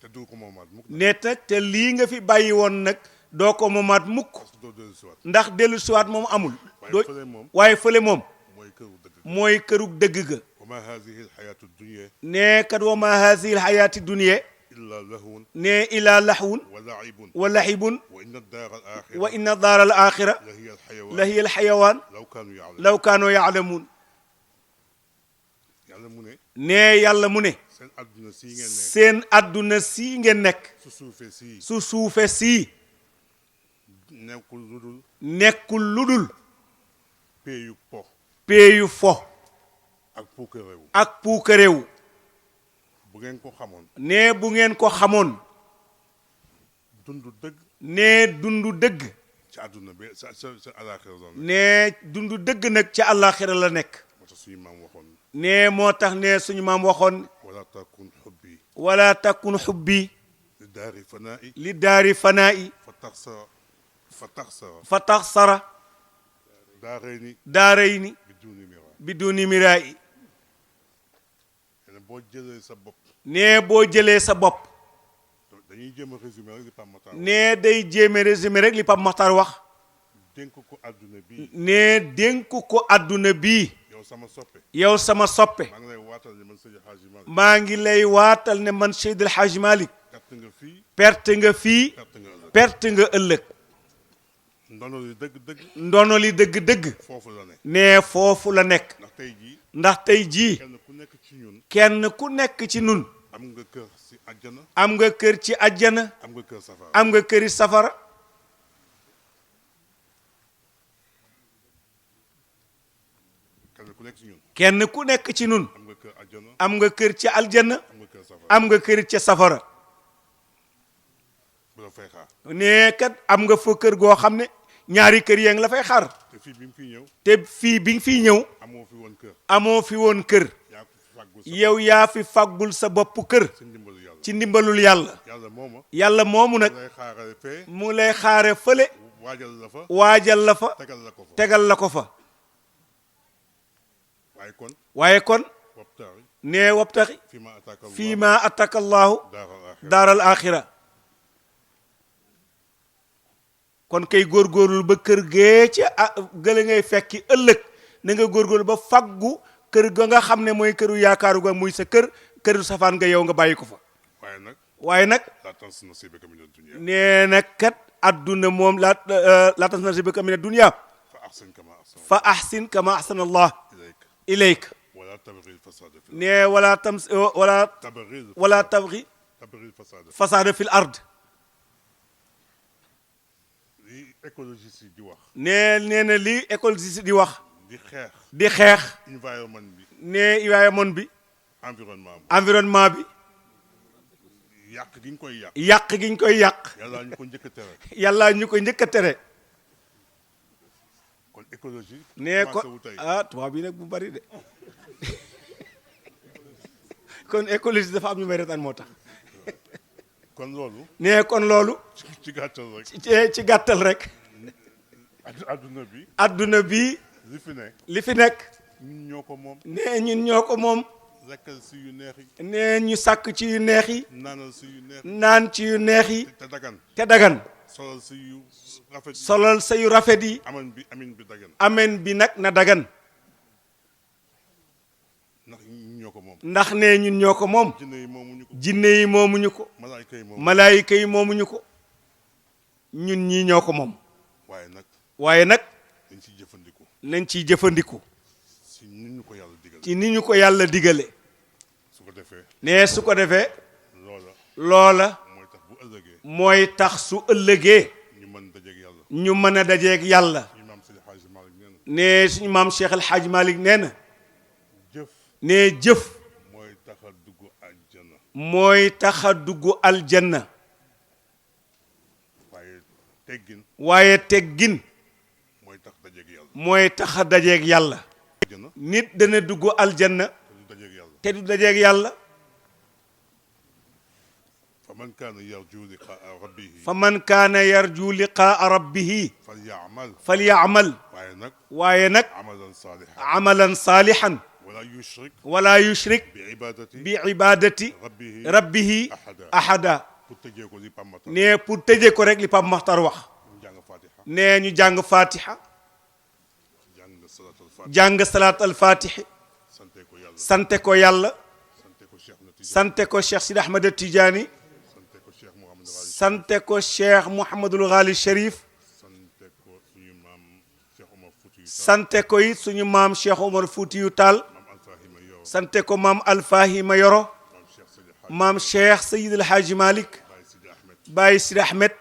te du ko moomaat mukk. ne nag te lii nga fi bàyyi woon nag doo ko moomaat mukk doo dellu si waat. ndax dellu siwaat moom amul doo fële moom. waaye fële moom mooy këru dëgg. mooy kërug dëgg ga wa ma haadihi alxayaatu dunya ne kat wa ma haasihi alxayaati dunya illa lahwun ne ilaa laxwun wa laibun wa laxibun wa inna daara al axira wa inna daara al axira la hiya alxayawaan la hiya alxayawaan law kaanu ya'lamuun. law kaanoo yaalamuun yàlla mu ne. ne yàlla mu ne seen adduna sii ngeen ne. seen àdduna sii ngeen nekk su suufee sii. su suufe sii nekkul lu dul nekkul lu dul péeyu po péeyu fo ak puukareewu. ak puukaréew bu ngeen ko xamoon. ne bu ngeen ko xamoon dund dëgg. ne dundu dëgg ci àdduna bi sa alaaxira doon. ne dundu dëgg nag ca àllaaxira la nekk moo tax suñu maam waxoon. ne moo tax ne suñu maam waxoon wala takun xubbi wala takun xubbi li daari fanaa'i li daari fanaa'i fa taxsara daarayni daarayni biduuni miraa. biduni miraa'i ne boo jëlee sa bopp. ne boo jëlee sa bopp dañuy jéem a résumé rek li Pape Makhtar wax. ne day jéeme résumé rek li Pape Makhtar wax dénk ko àdduna bi. ne dénk ko àdduna bii yow sama soppe. yow sama soppe maa ngi lay waatal ne man Seydi Hadji Malick. maa ngi lay waatal ne man Seydil Hadji Malick perte nga fii. perte nga fii perte nga ëllëg. perte nga ëllëg ndono li dëgg-dëgg. ndono li dëgg-dëgg foofu la ne. ne foofu la nekk ndax tey jii. ndax tey jii kenn ku nekk ci ñun. kenn ku nekk ci nun am nga kër si àjjana. am nga kër ci àjjana am nga kër safara. am nga këri safara kenn ku nekk ci ñun. kenn ku nekk ci nun am nga kër àjjana. am nga kër ci aljana am nga kër safara. am nga kër ca safara bu la fay xaar. ne kat am nga fa kër goo xam ne ñaari kër yaa ngi la fay xaar te fii bi mu fiy ñëw. te fii bi nga fiy ñëw amoo fi woon kër. amoo fi woon kër yaa ko fàggul sa yow yaa fi faggul sa bopp kër sa ndimbalu yàlla. ci ndimbalul yàlla yàlla mooma. yàlla moomu nag lay xaarale fee. mu lay xaare fële waajal la fa. waajal la fa tegal la ko fa. tegal la ko fa waaye kon. waaye kon wabtaxi nee wabtaxi fii ma ataaka Allah. fii ma attaka allahu daaral aaxira. daaral axira kon kay góorgóorlu ba kër gee ca gële ngay fekki ëllëg na nga góorgóorlu ba faggu kër ga nga xam ne mooy këru yaakaaru ga muy sa kër këru safaan nga yow nga bàyyi ko fa waaye nag. waaye nag laa tans nasiibaka mina dunya. nee na kat adduna moom laa tans nasiibaka mina dunya fa ahsin kama ahsana fa ahsin kama ahsana allah ilayka. ilayka wala tabghi al-fasaada fil nee wala tabghi al-fasaada. fasaada fil ard li écologiste yi di wax. nee na lii écologiste di wax di xeex. environnement bi environnement bi. environnement bi yàq gi ñu koy yàq. yàq gi ñu koy yàq yàlla ñu ko njëkk a tere. yàlla ñu ko njëkk a tere kon écologie. nee ko commencé wu tey. tubaab bi nag bu bari de kon écologie dafa am ñu may retaan moo tax kon loolu. nee kon loolu ci gàttal rek. ci gàttal rek adduna bi. adduna bi li fi ne. li fi nekk ñun ñoo ko moom. nee ñun ñoo ko moom lekkal si yu neex yi. nee ñu sàkk ci yu neex yi naanal si yu neex yi. naan ci yu neex yi te dagan. te dagan solal si yu rafet yi. solal sa yu rafet yi amin bi dagan. amen bi nag na dagan ndax ñun ñoo ko moom. ndax nee ñun ñoo ko moom jinne yi moomuñu ko. jinne yi moomuñu ko malaayika yi moomuñu ko. malaayika yi moomuñu ko ñun ñii ñoo ko moom waaye nag waaye nag dañ ciy jëfandiku nañ ciy jëfandiku si ni ñu ko yàlla digal ci ni ñu ko yàlla digale su ko defee ne su ko defee loola loola mooy tax bu ëllëgee mooy tax su ëllëgee ñu mën dajeeg yàlla ñu mën a dajeeg yàlla ñu maam Seydi Hadji Malick nee na ne suñu maam Cheikh El Hadj Malick nee na jëf ne jëf mooy tax a dugg àjjana mooy tax a dugg aljanna waaye teggin waaye teggin mooy tax dajeeg yàlla mooy tax a dajeeg yàlla àjjana nit dana dugg aljanna te du dajeeg yàlla te du dajeeg yàlla fa man kaana yarju liqaa rabbihi fa man kaana yarju liqaa rabbihi falyamal falyamal waaye nag waaye nag amalan saalihan amalan saalihan wala yushrik wala yushrik bi ibadati bi ibadati rabbihi rabbihi ahada pour tëjee ko li Pape Makhtar ne pour tëjee ko rek li Pape Makhtar wax ñu jàng fatiha ne ñu jàng fatiha jàng salatul fatiha jàng salaat al fatihi sante ko yàlla sante ko yàlla sante ko Cheikh Natija sante ko Cheikh Sidi Ahmed Tidiane sante ko Cheikh Mouhamadou Ghali sante ko Cheikh Mouhamadul Ghali Cherif sante ko suñu maam Cheikh Omar Foutiyou Tall sante ko it suñu maam Cheikh Omar Foutiyou Tall maam Alfahima Yoro sante ko maam Alfahima Yoro maam Cheikh Seydi Hadji maam Cheikh Seyid El Hadji Malick Baye Sidi Ahmed Baye Sidi Ahmed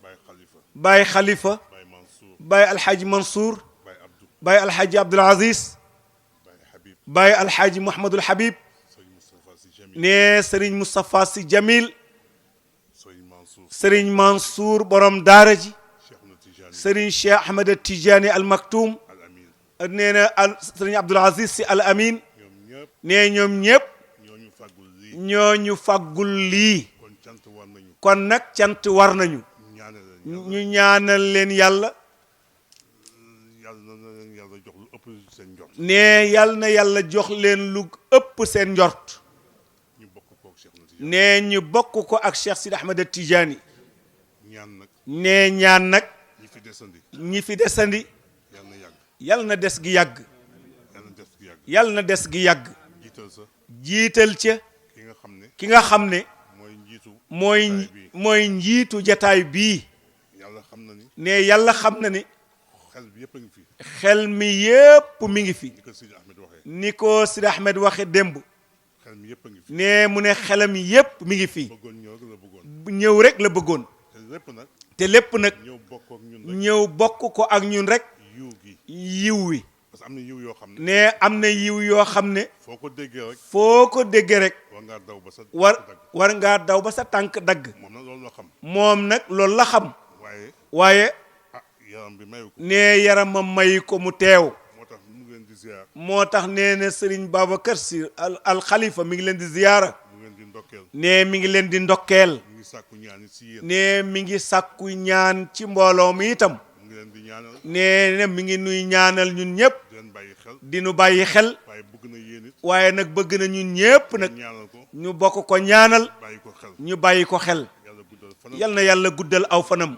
Baye Khalifa Baye Khalifa Baye Mansour Baye Alhaji Mansour Baye Abdou Baye Alhaji Abdoul Aziz Baye Habib Baye Alhaji Mouhamadul Habib Serigne Moustapha Sy Jamil ne Serigne Moustapha Sy Jamil Serigne Mansour Serigne Mansour borom daara ji Cheikh Natijani Serigne Cheikh Ahmed Tidiane Al Maktoum Al Amin nee na Serigne Abdoul Aziz Sy Al Amin ñoom ñëpp ne ñoom ñëpp ñooñu fàggul lii ñooñu faggul lii kon cant war nañu kon nag cant war nañu ñaanal leen ñu ñaanal leen yàlla yàlla na leen yàlla jox lu ëpp seen njort ne yàlla na yàlla jox leen lu ëpp seen njort ñu bokk kook Cheikh Natijani ne ñu bokk ko ak Cheikh Sidi Ahmed Tidiane ñaan nag ne ñaan nag ñi fi desandi ñi fi desandi yàlla na yàgg yàlla na des gi yàgg yàlla na des gi yàgg yàlla na des gi yàgg jiital sa jiital ca ki nga xam ne ki nga xam ne mooy njiitu mooy jotaay bi mooy njiitu jataay bii yàlla xam na ni ne yàlla xam na ni xel bi yëpp a ngi fi xel mi yépp mi ngi fi ni ko Sidi Ahmed waxee ni ko Sidi Ahmed waxe démb xel mi yëpp a ngi fi ne mu ne xelam yépp mi ngi fi bëggoon ñëw rek la bëggoon ñëw rek la bëggoon te lépp nag te lépp nag ñëw bokk ak ñun rek ñëw bokk ko ak ñun rek yiw gi yiw wi parce que am na yiw yoo xam ne ne am na yiw yoo xam ne foo ko déggee rek foo ko déggee rek war ngaa daw ba sa dagg war ngaa daw ba sa tànk dagg moom nag loolu la xam moom nag loolu la xam waaye waaye ah yaram bi mayu ko ne yaramam may ko mu teew moo tax mu ngi leen di ziar moo tax nee na Serigne Babacar Sy al Khalifa mi ngi leen di ziyaara mu ngi leen di ndokkeel ne mi ngi leen di ndokkeel mu ngi sàkku ñaan si yéen ne mi ngi sàkku ñaan ci mbooloo mi itam mu ngi leen di ñaanal nee na mi ngi nuy ñaanal ñun ñëpp di leen bàyyi xel di nu bàyyi xel waaye bëgg na yéen it waaye nag bëgg na ñun ñëpp nag ñaanal ko ñu bokk ko ñaanal bàyyi ko xel ñu bàyyi ko xel yàlla guddal fanam yal na yàlla guddal aw fanam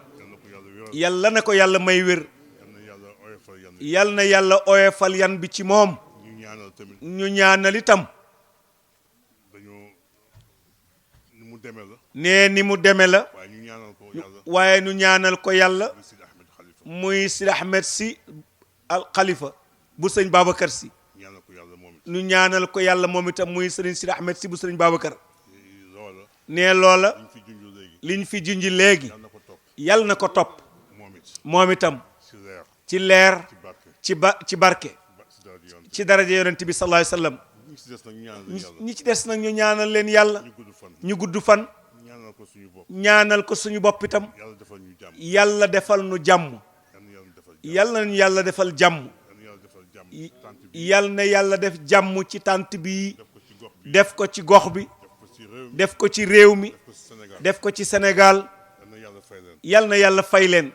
yàlla na ko yàlla na ko yàlla yàlla wéral may wér yàlla na yàlla oyofal yan yal na yàlla oyofal yan bi ci moom ñu ñaanal tamit ñu ñaanal itam dañoo ni mu demee la nee ni mu deme la waaye ñu ñaanal ko yàlla waaye ñu ñaanal ko yàlla muy Sidi Ahmed Khalifa muy Sidi Ahmed Sy al Khalifa bu sëñ Babacar Sy ñaanal ko yàlla moom it ñu ñaanal ko yàlla moom itam muy sëriñ Sidi Ahmed Sy bu sëriñ Babacar loola nee loola ñu fi junj léegi liñ fi junji léegi yàlla na ko topp yàlla na ko topp moom it moom itam si leer ci leer ci barke ci barke si daal di yoon ci daraja yonent bi sallallahu alayhi wasallam ñi si des nag ñu ñaanal yàlla ñi ci des nag ñu ñaanal leen yàlla ñu gudd fan ñu gudd fan ñaanal ko suñu bopp ñaanal ko suñu bopp itam yàlla defal ñu jàmm yàlla defal nu jàmm yàlla na yàlla defal jàmm yàlla nañu yàlla defal jàmm yàlla na yàlla defal jàmm ci tànt bi yàlla na yàlla def jàmm ci tànt bi def ko ci gox bi def ko ci gox bi def ko ci réew mi def ko ci réew mi def ko ci Sénégal def ko ci Sénégal yàlla na yàlla fay leen yàlla na yàlla fay leen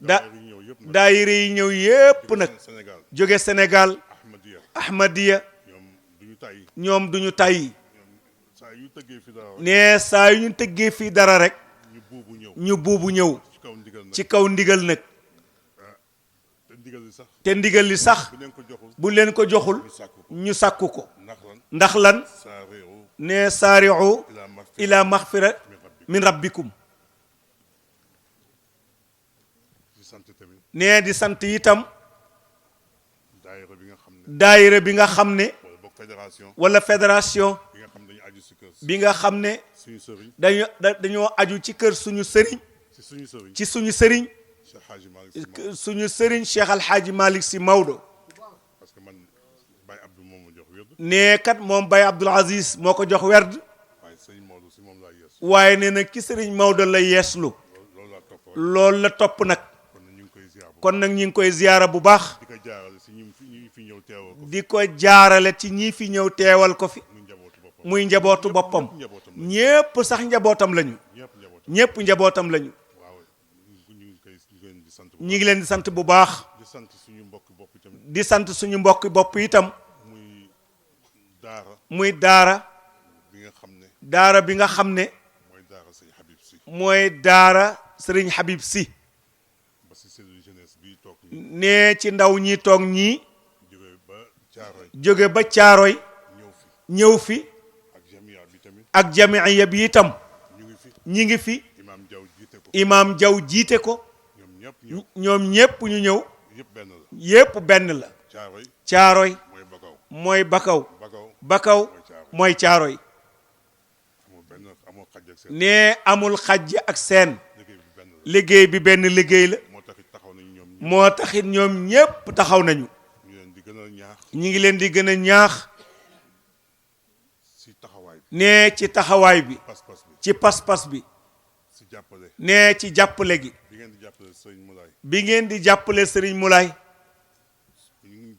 daayira yi ñëw yëpp nag daayira yi ñëw yépp nag Sénégal jóge Sénégal Ahmadiyya Ahmadiyya ñoom duñu tàyyi ñoom duñu tàyyi saa yu tëggee fi dara ne saa yu ñu tëggee fii dara rek ñu buubu ñëw ñu buubu ñëw ci kaw ndigal nag ci kaw ndigal nag te ndigal li sax te ndigal li sax bu leen ko joxul bu leen ko joxul ñu sàkku ko ñu sàkku ko ndax lan ndax lan saa réew ne saari'u ila ila maxfira min rabbikum sant tamit nee di sant itam daayira bi nga xam ne daayira bi nga xam ne wala boog fédération wala fédération bi nga xam dañu aju si kër bi nga xam ne suñu sëriñ dañoo aju ci kër suñu sëriñ si suñu sëriñ ci suñu sëriñ Cheikh Hadji Malick Sy Maodo suñu sëriñ Cheikh Al Hadji Malick Sy Maodo parce que man Baye Abdou moom ma jox wérd nee kat moom Baye Abdoul Aziz moo ko jox werd waaye sëriñ Maodo si moom laa yees waaye nee na ki sëriñ Maodo la yeeslu loolu laa topp rek loolu la topp nag kon nag ñu ngi koy ziar bu kon nag ñu ngi koy ziyaara bu baax di ko jaarale si ñi fi ñëw teewoo ko di ko jaarale ci ñi fi ñëw teewal ko fi muy njabootu boppam muy njabootu boppam njabootam ñépp sax njabootam lañu ñëpp njabootam ñépp njabootam lañu waaw ñu ngi leen di sant bu ñi ngi leen di sant bu baax di sant suñu mbokk bopp tamit di sant suñu mbokk bopp itam muy daara muy daara bi nga xam ne daara bi nga xam ne mooy daara sëñ Habib Sy mooy daara sëriñ Habib Sy ba si cellule jeunesse bi toog nii nee ci ndaw ñi toog ñii jóge ba Caaroy jóge ba Caaroy ñëw fi ñëw fi ak jamia bi tamit ak jamiya bi itam ñu ngi fi ñi ngi fi imaam Diaw jiite ko imaam Jaw jiite ko ñoom ñëpp ñëw ñoom ñépp ñu ñëw yëpp benn la yépp benn la Caaroy Caaroy mooy Bakaw mooy Bakaw Bakaw Bakaw mooy Caaroy amoo xaj ak seen nee amul xajj ak seen liggéey bi benn la liggéey bi benn liggéey la moo taxit taxaw nañu ñoom moo taxit ñoom ñépp taxaw nañu ñu leen di gën a ñaax ñi ngi leen di gën a ñaax si taxawaay bi nee ci taxawaay bi pas-pas bi ci pas-pas bi si jàppale nee ci jàppale gi bi ngeen di jàppale sëñ Moulay bi ngeen di jàppale sëriñ Moulay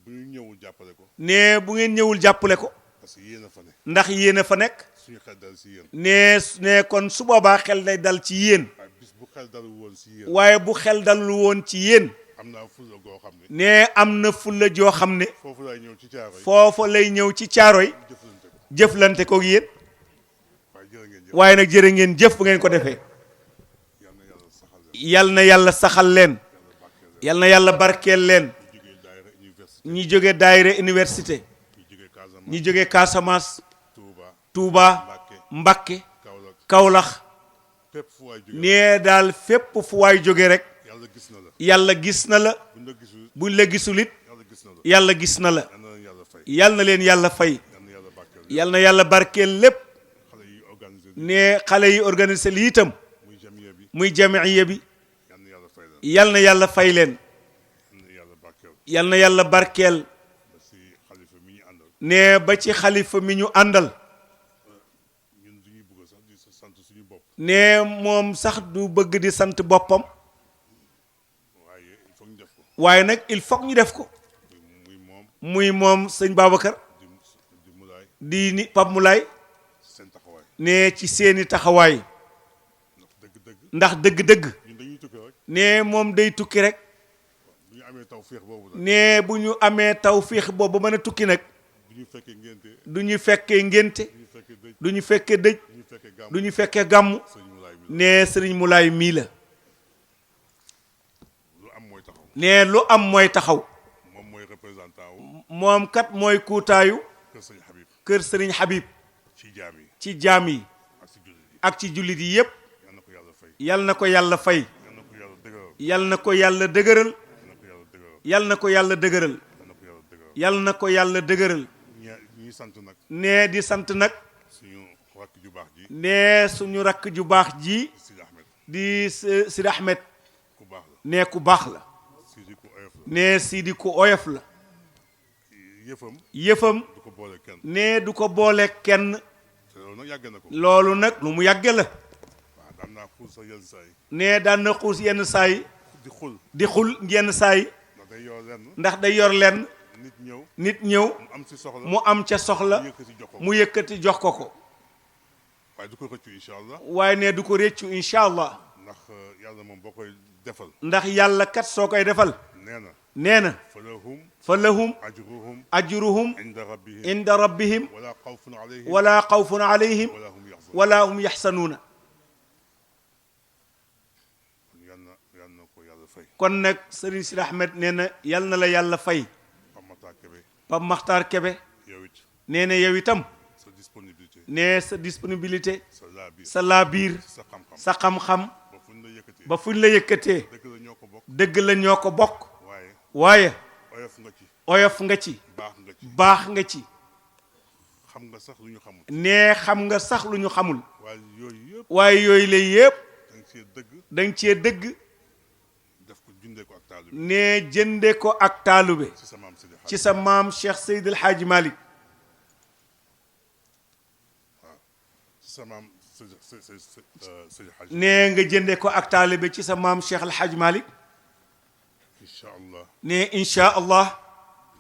bu ñu ñëwul jàppale ko nee bu ngeen ñëwul jàppale ko parce que yéen a fa ne ndax yéen a fa nekk suñu xel dal si yéen nee kon su boobaa xel day dal ci yéen waaye bis bu xel dalul woon si yéen waaye bu xel dalul woon ci yéen am naa fulla goo xam ne nee am na fulla joo xam ne foofu lay ñëw ci Caaroy foofa lay ñëw ci Caaroy jëflante ko jëflante ko yéen waaye jërë ngeen jëf waaye nag jërë ngeen jëf bu ngeen ko defee yal na yàlla saxal leen yal na yàlla saxal leen yal na yàlla barkeel leen ñu jógee daayira université ñi jóge daayira université ñu jógee Casamance ñi jóge Casamance Touba Touba Mbakke Kaolack Kaolack fépp fu waay jógee nee daal fépp fu waay jóge rek yàlla gis na la yàlla gis na la buñ la gisul buñ la gisul it yàlla gis na la yàlla gis na la yal na leen yàlla fay yal na leen yàlla fay yal na yàlla barkeel yal na yàlla barkeel lépp xale yi organisé nee xale yi organisé li itam muy jamiya bi muy jamiya bi yal na yàlla fay leen yal na yàlla fay leen yal na yàlla barkeel yal na yàlla barkeel ba si xalifa mi ñu àndal nee ba ci xalifa mi ñu àndal ñun du ñuy bëgg sax di sant suñu bopp nee moom sax du bëgg di sant boppam waaye il faut ñu def ko waaye nag il faut ñu def ko muy moom muy moom sëñ Babacar di Moulay di ni Pape Moulay seen taxawaay nee ci seeni taxawaay ndax dëgg-dëgg ndax dëgg-dëgg ñun dañuy tukki rek nee moom day tukki rek bu ñu amee taw féex boobu nag nee bu ñu amee tawfiix boobu ba mën a tukki nag du ñu fekkee ngénte du ñu fekkee ngénte du ñu fekkee dëj du ñu fekkee dëj du ñu fekkee gàmm du ñu fekkee gàmm sëñ Moulay mi nee sëriñ Moulay mii la lu am mooy taxaw nee lu am mooy taxaw moom mooy représentant wu moom kat mooy kuutaayu kër sëñ Habib kër sëriñ Habib ci jaam yi ci jaam yi ak si jullit yi ak ci jullit yi yépp yal na ko yàlla fay yal na ko yàlla fay yal na ko yàlla dëgëral yal na ko yàlla dëgëral yal na ko yàlla dëgëral yal na ko yàlla dëgëral ñuy sant nag nee di sant nag suñu rakk ju baax ji nee suñu rakk ju baax ji Sidi Ahmed di Sidi Ahmed ku baax la nee ku baax la Sidi ku oyof la nee Sidi ku oyof la yëfam yëfam du ko boole kenn nee du ko boole kenn te loolu nag yàgg na ko loolu nag lu mu yàgge la waaw daan naa xuus sa yenn saa yi nee daan na xuus yenn saa yi di xul di xul yenn saa yi ndax day yor lenn ndax day yor lenn nit ñëw nit ñëw mu am si soxla mu am ca soxla yëkkati jox ko mu yëkkati jox ko ko waaye du ko rëccu incha allah waaye ne du ko réccu incha allah ndax yàlla moom boo koy defal ndax yàlla kat soo koy defal nee na nee na fa lahum ajruhum ajruhum inda rabbihim inda rabbihim wala xawfun alayhim wala xawfun alayhim wala hum yaxzanun wala hum yaxsanuuna yal na ko yàlla fay kon nag Serigne Sidi Ahmed nee na yal na la yàlla fay Pamata Kebe Pape Makhtar Kebe yow it nee na yow itam sa disponibilité nee sa disponibilité sa laabiir sa laabiir sa xam-xam sa xam-xam ba fu ñu la yëkkatee ba fuñ la yëkkatee dëgg la ñoo ko bokk dëgg la ñoo ko bokk waaye waaye oyof nga ci oyof nga ci baax nga ci baax nga ci xam nga sax lu ñu xamul nee xam nga sax lu ñu xamul waaye yooyu yëpp waaye yooyu la yépp da nga cee dëgg danga cee dëgg def ko jundee ko ak taalu bi nee jënde ko ak taalube ci sa maam Seydi ci sa maam Cheikh Seydi El Hadji Malick ci sa maam Seydi Hadji nee nga jënde ko ak taalube ci sa maam Cheikh El Hadji Malick incha allah nee incha allah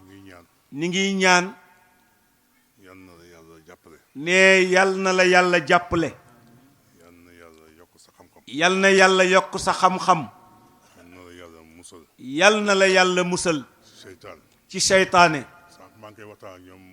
ngi ñaan ñi ngi ñaan yal na la yàlla jàppale nee yal na la yàlla jàppale yal na yàlla yokk sa xam-xam yal na yàlla yokk sa xam-xam yal na la yàlla musal yal na la yàlla musal seytaan ci seytaane sànq maa ngi koy waxtaan ak ñoom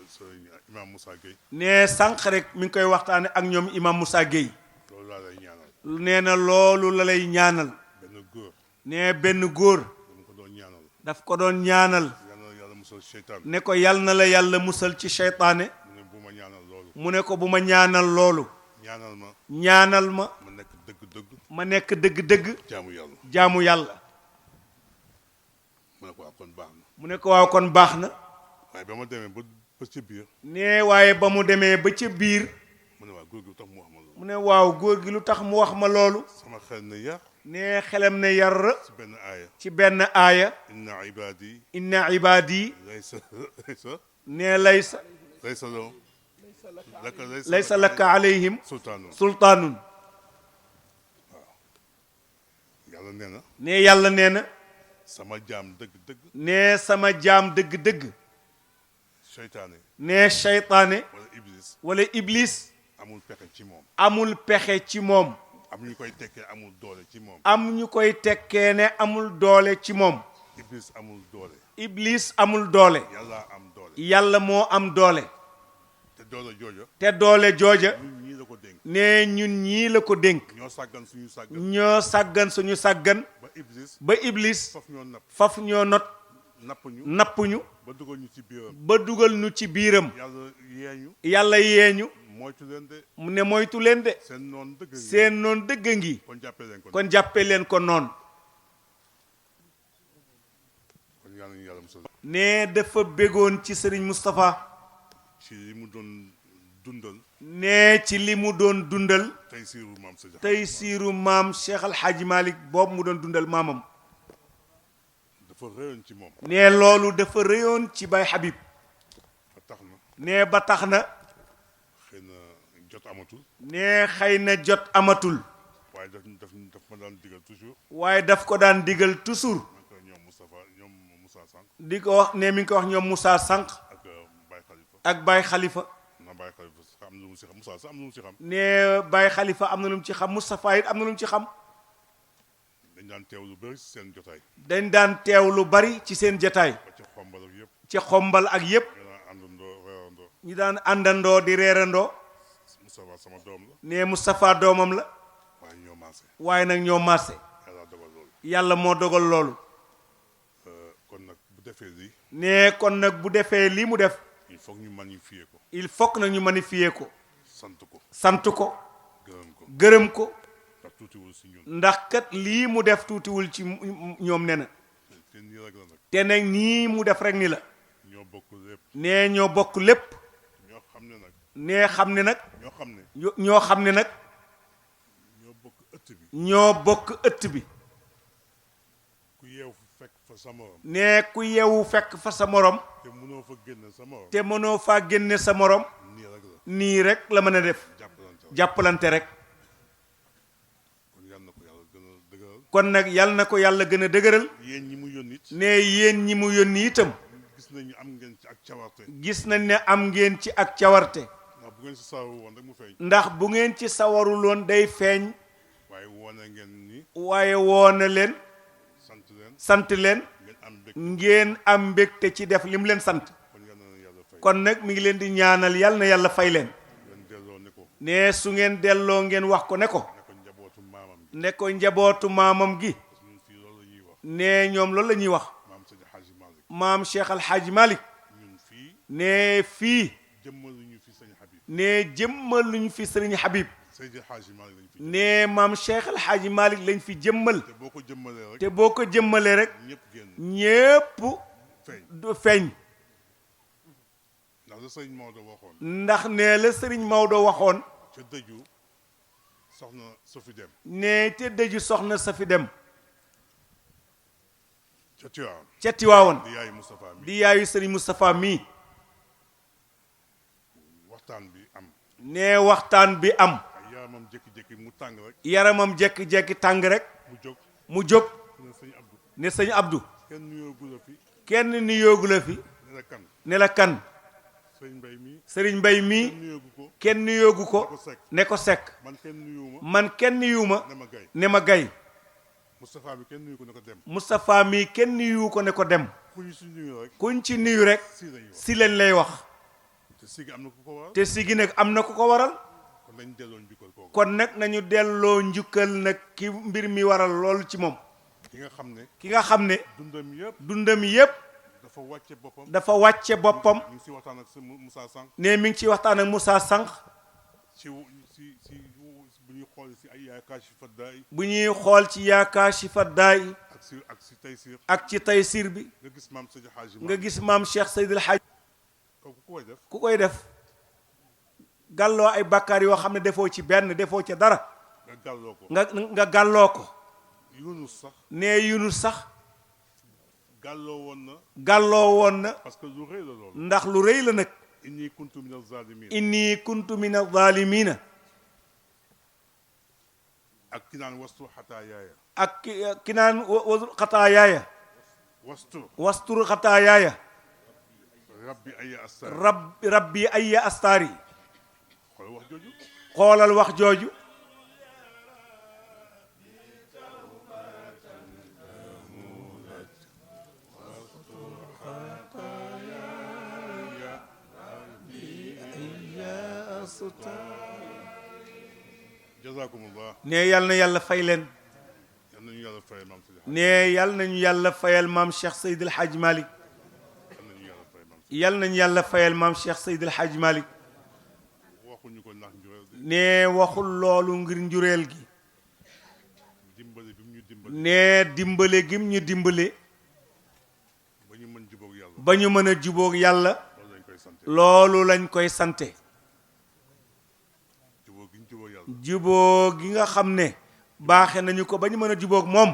sa imam Moussa Gueye nee sànq rek mi ngi koy waxtaane ak ñoom imam Moussa Gueye loolu laa lay ñaanal nee na loolu la lay ñaanal benn góor nee benn góor dama ko doon ñaanal daf ko doon ñaanal yal na yàlla musal seytaan ne ko yal na la yàlla musal ci seytaane mu ne bu ma ñaanal loolu mu ne ko bu ma ñaanal loolu ñaanal ma ñaanal ma ma nekk dëgg-dëgg ma nekk dëgg-dëgg jaamu yàlla jaamu yàlla mu ne ko waaw kon baax na mu ne ko waaw kon baax na waaye ba ma demee ba ci biir nee waaye ba mu demee ba ca biir mu ne waaw góor gi tax mu wax ma loolu mu ne waaw góor gi lu tax mu wax ma loolu sama xel ne yar nee xelam ne yar ci benn aaya ci benn aaya inna ibadi inna ibaadi laysa nee laysa lahum laysa laka alayhim sultaanun sultaanun yàlla nee na nee yàlla nee na sama jaam dëgg-dëgg nee sama jaam dëgg-dëgg seytaane nee seytaane wala iblis wala iblis amul pexe ci moom amul pexe ci moom am ñu koy tekkee amul doole ci moom am ñu koy tekkee ne amul doole ci moom iblis amul doole iblis amul doole yàlla am doole yàlla moo am doole te doole jooja te doole jooja ñun ñii la ko dénk nee ñun ñii la ko dénk ñoo sàggan suñu sàggan ñoo sàggan suñu sàggan ba iblis ba iblis foofu ñoo napp faf ñoo not napp ñu napp ñu ba dugal ñu ci biiram ba dugal ñu ci biiram yàlla yeeñu yàlla yeeñu moytu leen de mu ne moytu leen de seen noon dëgg ngi seen noon dëgg ngi kon jàppee leen ko kon jàppee leen ko noonu kon yàlla ñu yàlla musal nee dafa bégoon ci Serigne Moustapha ci li mu doon dundal nee ci li mu doon dundal tey siiru maam Seydi tey siiru maam Cheikh Al Hadji Malick boobu mu doon dundal maamam dafa réyoon ci moom nee loolu dafa rëyoon ci Baye Habib ba tax na nee ba tax na xëy na jot amatul nee xëy na jot amatul waaye daf ma daan digal toujours waaye daf ko daan digal toujours man ko ñoom Moussa Sànq di ko wax ne mi ngi ko wax ñoom Moussa Sànq ak Baye Khalifa ak Baye Khalifa na Baye Khalifa am na lu mu si xam Moussa sax am na lu mu si xam nee Baye Khalifa am na lu mu ci xam Moustapha it am na lu mu ci xam dañ daan teew lu bëri si seen jotaay dañ daan teew lu bari ci seen jataay ba ci xombal ak yëpp ci xombal ak yépp ñu daan àndandoo reerandoo ñi daan àndandoo di reerandoo Moustapha sama doom la nee Moustapha doomam la waaye ñoo maase waaye nag ñoo maase yàlla dogal loolu yàlla moo dogal loolu kon nag bu defee lii nee kon nag bu defee lii mu def il faut ñu magnifier ko il faut que nag ñu magnifier ko sant ko sant ko gërëm ko gërëm ko ndax tuutiwul si ñun ndax kat lii mu def tuutiwul ci ñoom ne na te nii rek la nag te nag nii mu def rek ni la ñoo bokk lépp nee ñoo bokk lépp ñoo xam ne nag nee xam ne nag ñoo xam ne ñoo xam ne nag ñoo bokk ëtt bi ñoo bokk ëtt bi ku yeew fekk fa sa morom nee ku yeewu fekk fa sa morom te mënoo fa génn sa morom te mënoo faa génne sa morom nii rek la nii rek la mën a def jàppalante la jàppalante rek kon yal na ko yàlla gën a dëgëral kon nag yàlla na ko yàlla gën a dëgëral yéen ñi mu yónni it ne yéen ñi mu yónni itam gis nañu am ngeen ci ak cawarte gis nañ ne am ngeen ci ak cawarte ndax bu ngeen si sawaru woon rek mu feeñ ndax bu ngeen ci sawaruloon day feeñ waaye woone ngeen ni waaye woona leen sant leen sant leen ngeen am mbég ngeen am mbégte ci def li mu leen sant kon yal na yàlla fay kon nag mi ngi leen di ñaanal yal na yàlla fay leen ngeen delloo ne ko ne su ngeen delloo ngeen wax ko ne ko ne ko njabootu maamam bi ne ko njabootu maamam gi ñun fii loolu la ñuy wax ne ñoom loolu la ñuy wax maam Seydi Hadji Malick maam Cheikh Al Hadji Malick ñun fii ne fii jëmmaluñu fi sëñ Habib ne jëmmaluñ fi sëriñ Habib Seydi Hadji Malick lañ fi nee maam Cheikh El Hadji Malick lañ fi jëmmal te boo ko jëmmalee rek te boo ko jëmmalee rek ñëpp génn ñépp feeñ du feeñ ndax la sëriñ Maodo waxoon ndax nee la sëriñ Maodo waxoon ca dëju soxna Sofi Dem nee te dëju soxna sa fi dem ca Tiwaawan ca Tiwaawan di yaayu Moustapha mi di yaayu sëriñ Moustapha mii waxtaan bi am nee waxtaan bi am ay yaramam jékki-jékki mu tàng rek yaramam jekki-jekki tàng rek mu jóg ne sëñ Abdou ne sëñ Abdou kenn nuyoogu la fi kenn nuyoogu la fi ne la kan ne la kan sëñ Mbay mi sëriñ Mbay mii kenn nuyoogu ko kenn nuyoogu ko ko sekk ne ko sekk man kenn nuyuwuma man kenn nuyuwuma ne ma gay ne ma gay Moustapha mi kenn nuyu ko ne ko dem Moustapha mii kenn nuyu ko ne ko dem ku ñu si nuyu rek kuñ ci nuyu rek si lañuy wax si leen lay wax te sigi am na ku ko waral te si gi nag am na ku ko waral kon nañ delloo njukkal kooku kon nag nañu delloo njukkal nag ki mbir mi waral loolu ci moom ki nga xam ne ki nga xam ne dundam yëpp dundam yépp dafa wàcce boppam dafa wàcce boppam ñu ngi si waxtaan ak sa Moussa Sànq ne mi ngi ci waxtaan ak Moussa Sànq ci bu ñuy xool si ay yaakaar si faddaay bu ñuy xool ci yaakaar si faddaay ak si Taysir ak ci Taysir bi nga gis maam Seydi Hadji nga gis maam Cheikh Seydil Hadj kooku ku koy def ku koy def gàlloo ay bàkkaar yoo xam ne defoo ci benn defoo ca dara nga gàlloo ko nga gàlloo ko Yunus sax ne Yunus sax gàlloo woon na gàlloo woon na parce que lu rëy la loolu ndax lu rëy la nag inni kuntu min az-zalimin inni kuntu min az-zalimina ak ki naan wastu xataa yaaya ak ki naan wasul xataa yaaya wastur xataa yaaya rabbi aya astar rabbi aya astaari xool wax jooju xoolal wax jooju jazakumullah ne yal na yàlla fay leen yal nañu yàlla fayal maam Seydi ne yal nañu yàlla fayal maam Cheikh Seydil Hadj Malick yal nañu yàlla fayal maam Seydi yal nañu yàlla fayal maam Cheikh Seydil Hadj Malick waxuñu ko ndax njureel de ne waxul loolu ngir njureel gi dimbale bi mu ñu dimbale ne dimbale gim ñu dimbale ba ñu mën jubóog yàlla ba ñu mën a jubóog yàlla loolu lañ koy sante loolu lañ koy sante jubóog gi ñu jubóog yàlla jubóo gi nga xam ne baaxe nañu ko ba ñu mën a jubóog moom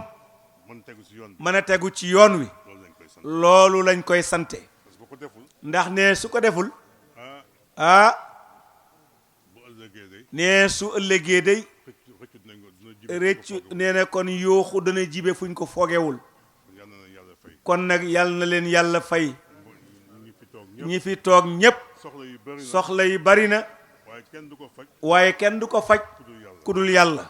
mën tegu si yoon bi mën a tegu ci yoon wi loolu lañ koy sante loolu lañ koy sante parce que bu ko deful ndax ne su ko deful ah ah bu ëllëgee day ne su ëllëgee day rëccu dinañ ko dina jub rëccu nee na kon yooxu dana jibe fuñ ko foogewul yal na yàlla fay kon nag yal na leen yàlla fay ñi fi toog ñëpp ñi fi toog ñépp soxla yu bëri na soxla yi bari na waaye kenn du ko faj waaye kenn du ko faj ku dul yàlla ku dul yàlla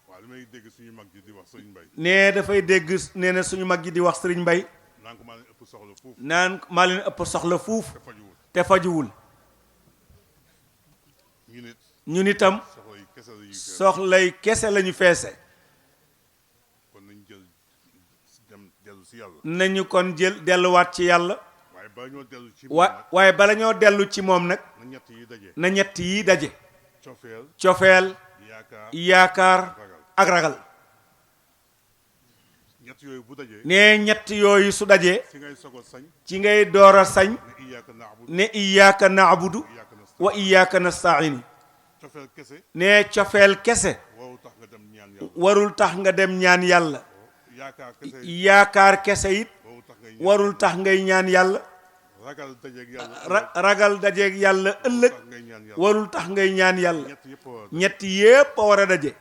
waaw li may dégg suñu mag ji di wax sëñ Mbay ne dafay dégg nee na suñu mag ji di wax sëriñ Mbay naan ko maa leen ëpp soxla foofu naan maa leen ëpp soxla fuuf te fajuwul te fajuwul ñu nit ñun itam soxla yi kese la ñuy fees soxlay kese lañu feese kon nañ jël dem dellu si yàlla nañu kon jël delluwaat ci yàlla waaye bala ñoo dellu ci waaye bala ñoo dellu ci moom nag na ñett yi daje na ñett yi daje cofeel cofeel yaakaar yaakaar ak ragal ñett yooyu bu dajee ne ñett yooyu su dajee si ngay sogo sañ ci ngay door a sañ ne iyyaka na'budu ne iyyaka na'budu iyyaka nasta'in wa iyyaka nasta'in cofeel kese ne cofeel kese waru tax nga dem ñaan yàlla warul tax nga dem ñaan yàlla yaakaar kese yaakaar kese it waru tax ngay ñaan warul tax ngay ñaan yàlla ragal dajeeg yàlla ragal dajeeg yàlla ëllëg tax ngay ñaan yàlla warul tax ngay ñaan yàlla ñett yëpp war ñett yépp a war a daje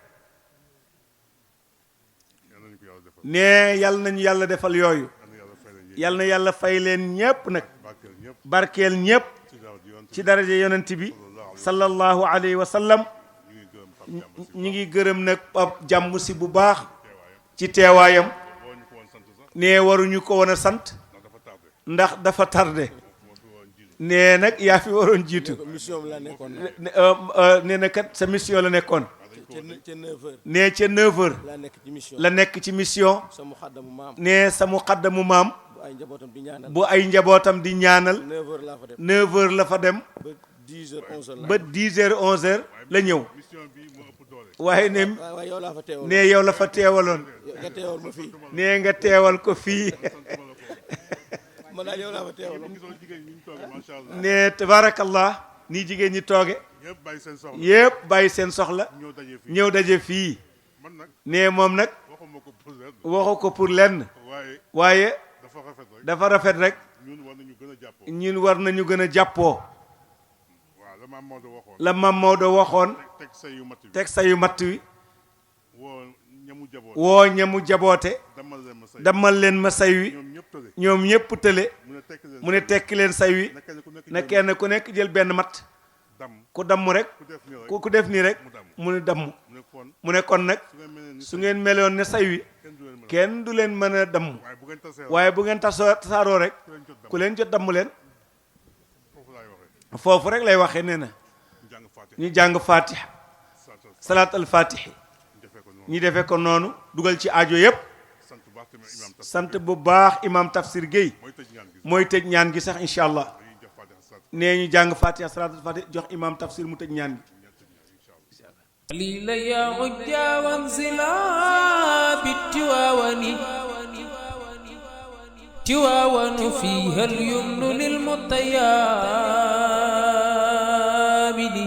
yal nañu ko yàlla defal ne yal nañu yàlla defal yooyu yal na yàlla fay leen yal na yàlla fay leen ñépp nag barkeel ñëpp barkeel ñépp ci daaw di yoon ci daraja yonent bi sallallahu alayhi wa sallam ñu ngi gërëm Pape Demba si ñi ngi gërëm nag Pape jàmm si bu baax ci teewaayam boo ñu ko woon sant sax ne waruñu ko woon a sant ndax dafa tardé ndax dafa tardé moo fi woon jiitu nee nag yaa fi waroon jiitu mission la nekkoon nee na kat sa mission la nekkoon ca 9h nee ca 9h la nekk ci mission la nekk ci mission sama xaddamu maam nee sa muqaddamu maam bu ay njabootam di ñaanal bu ay njabootam di ñaanal 9h laa fa dem 9h la fa dem ba 10 heures 11 heures ba 10 heures 11 heures la ñëw mission bi moo ëpp doole. waaye ne waaye yow laa fa teewal ne yow la fa teewaloon nga teewal ma fii ne nga teewal ko fii man daal yow laa fa teewal gisoo jigéen ñi ñu toog macha allah. ne tabarakallah nii jigéen ñi tooge yëpp bàyyi seen soxla. yëpp bàyyi seen soxla ñëw daje fii. ñëw daje fii man nag ne moom nag waxuma ko pour lenn. waxu ko pour lenn waaye waaye dafa rafet rek. dafa rafet rek ñun war nañu gën a jàppoo. ñun war nañu gën a jàppoo waaw la maam Maodo waxoon. la Mam Maodo waxoon teg say yu mat bi. teg sayu matt wi woo ñamu jaboot. woo ñamu jaboote damal leen ma say. damal leen ma say wi ñoom ñëpp tële. ñoom ñëpp tële mu ne tekki leen. mu ne tekki leen say wi na kenn ku nekk na kenn ku nekk jël benn matt dam. ku damm rek ku def nii rek. ku def nii rek mu damm. mu ne damm mu ne kon mu ne kon nag su ngeen mel ni su ngeen meloon ne say wi kenn du leen mën a. kenn du leen mën a damm waaye bu ngeen tasee. waaye bu ngeen tasaaroo rek ku leen jot dam. ku leen jot damm leen foofu laay waxee. foofu rek lay waxee nee na ñu jàng Fatiha. ñu jàng fatiha salaat al fatihi ñu defee ko noonu. ñu defee ko noonu dugal ci aajo yépp sant bu baax tamit imam tas. sant bu baax imam Tafsir Gueye mooy tëj ñaan gi. mooy tëj ñaan gi sax incha allah dañuy jox Fatiha sant. nee ñu jàng fatiha salaat al fatihi jox imam Tafsir mu tëj ñaan gi قليل يا عجا وانزلا بالتواون تواون فيها اليمن للمطيابد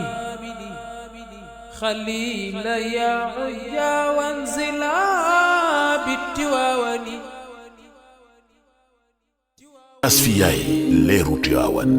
خليل يا عجا وانزلا بالتواون Asfiyahi leeru Tiwaawan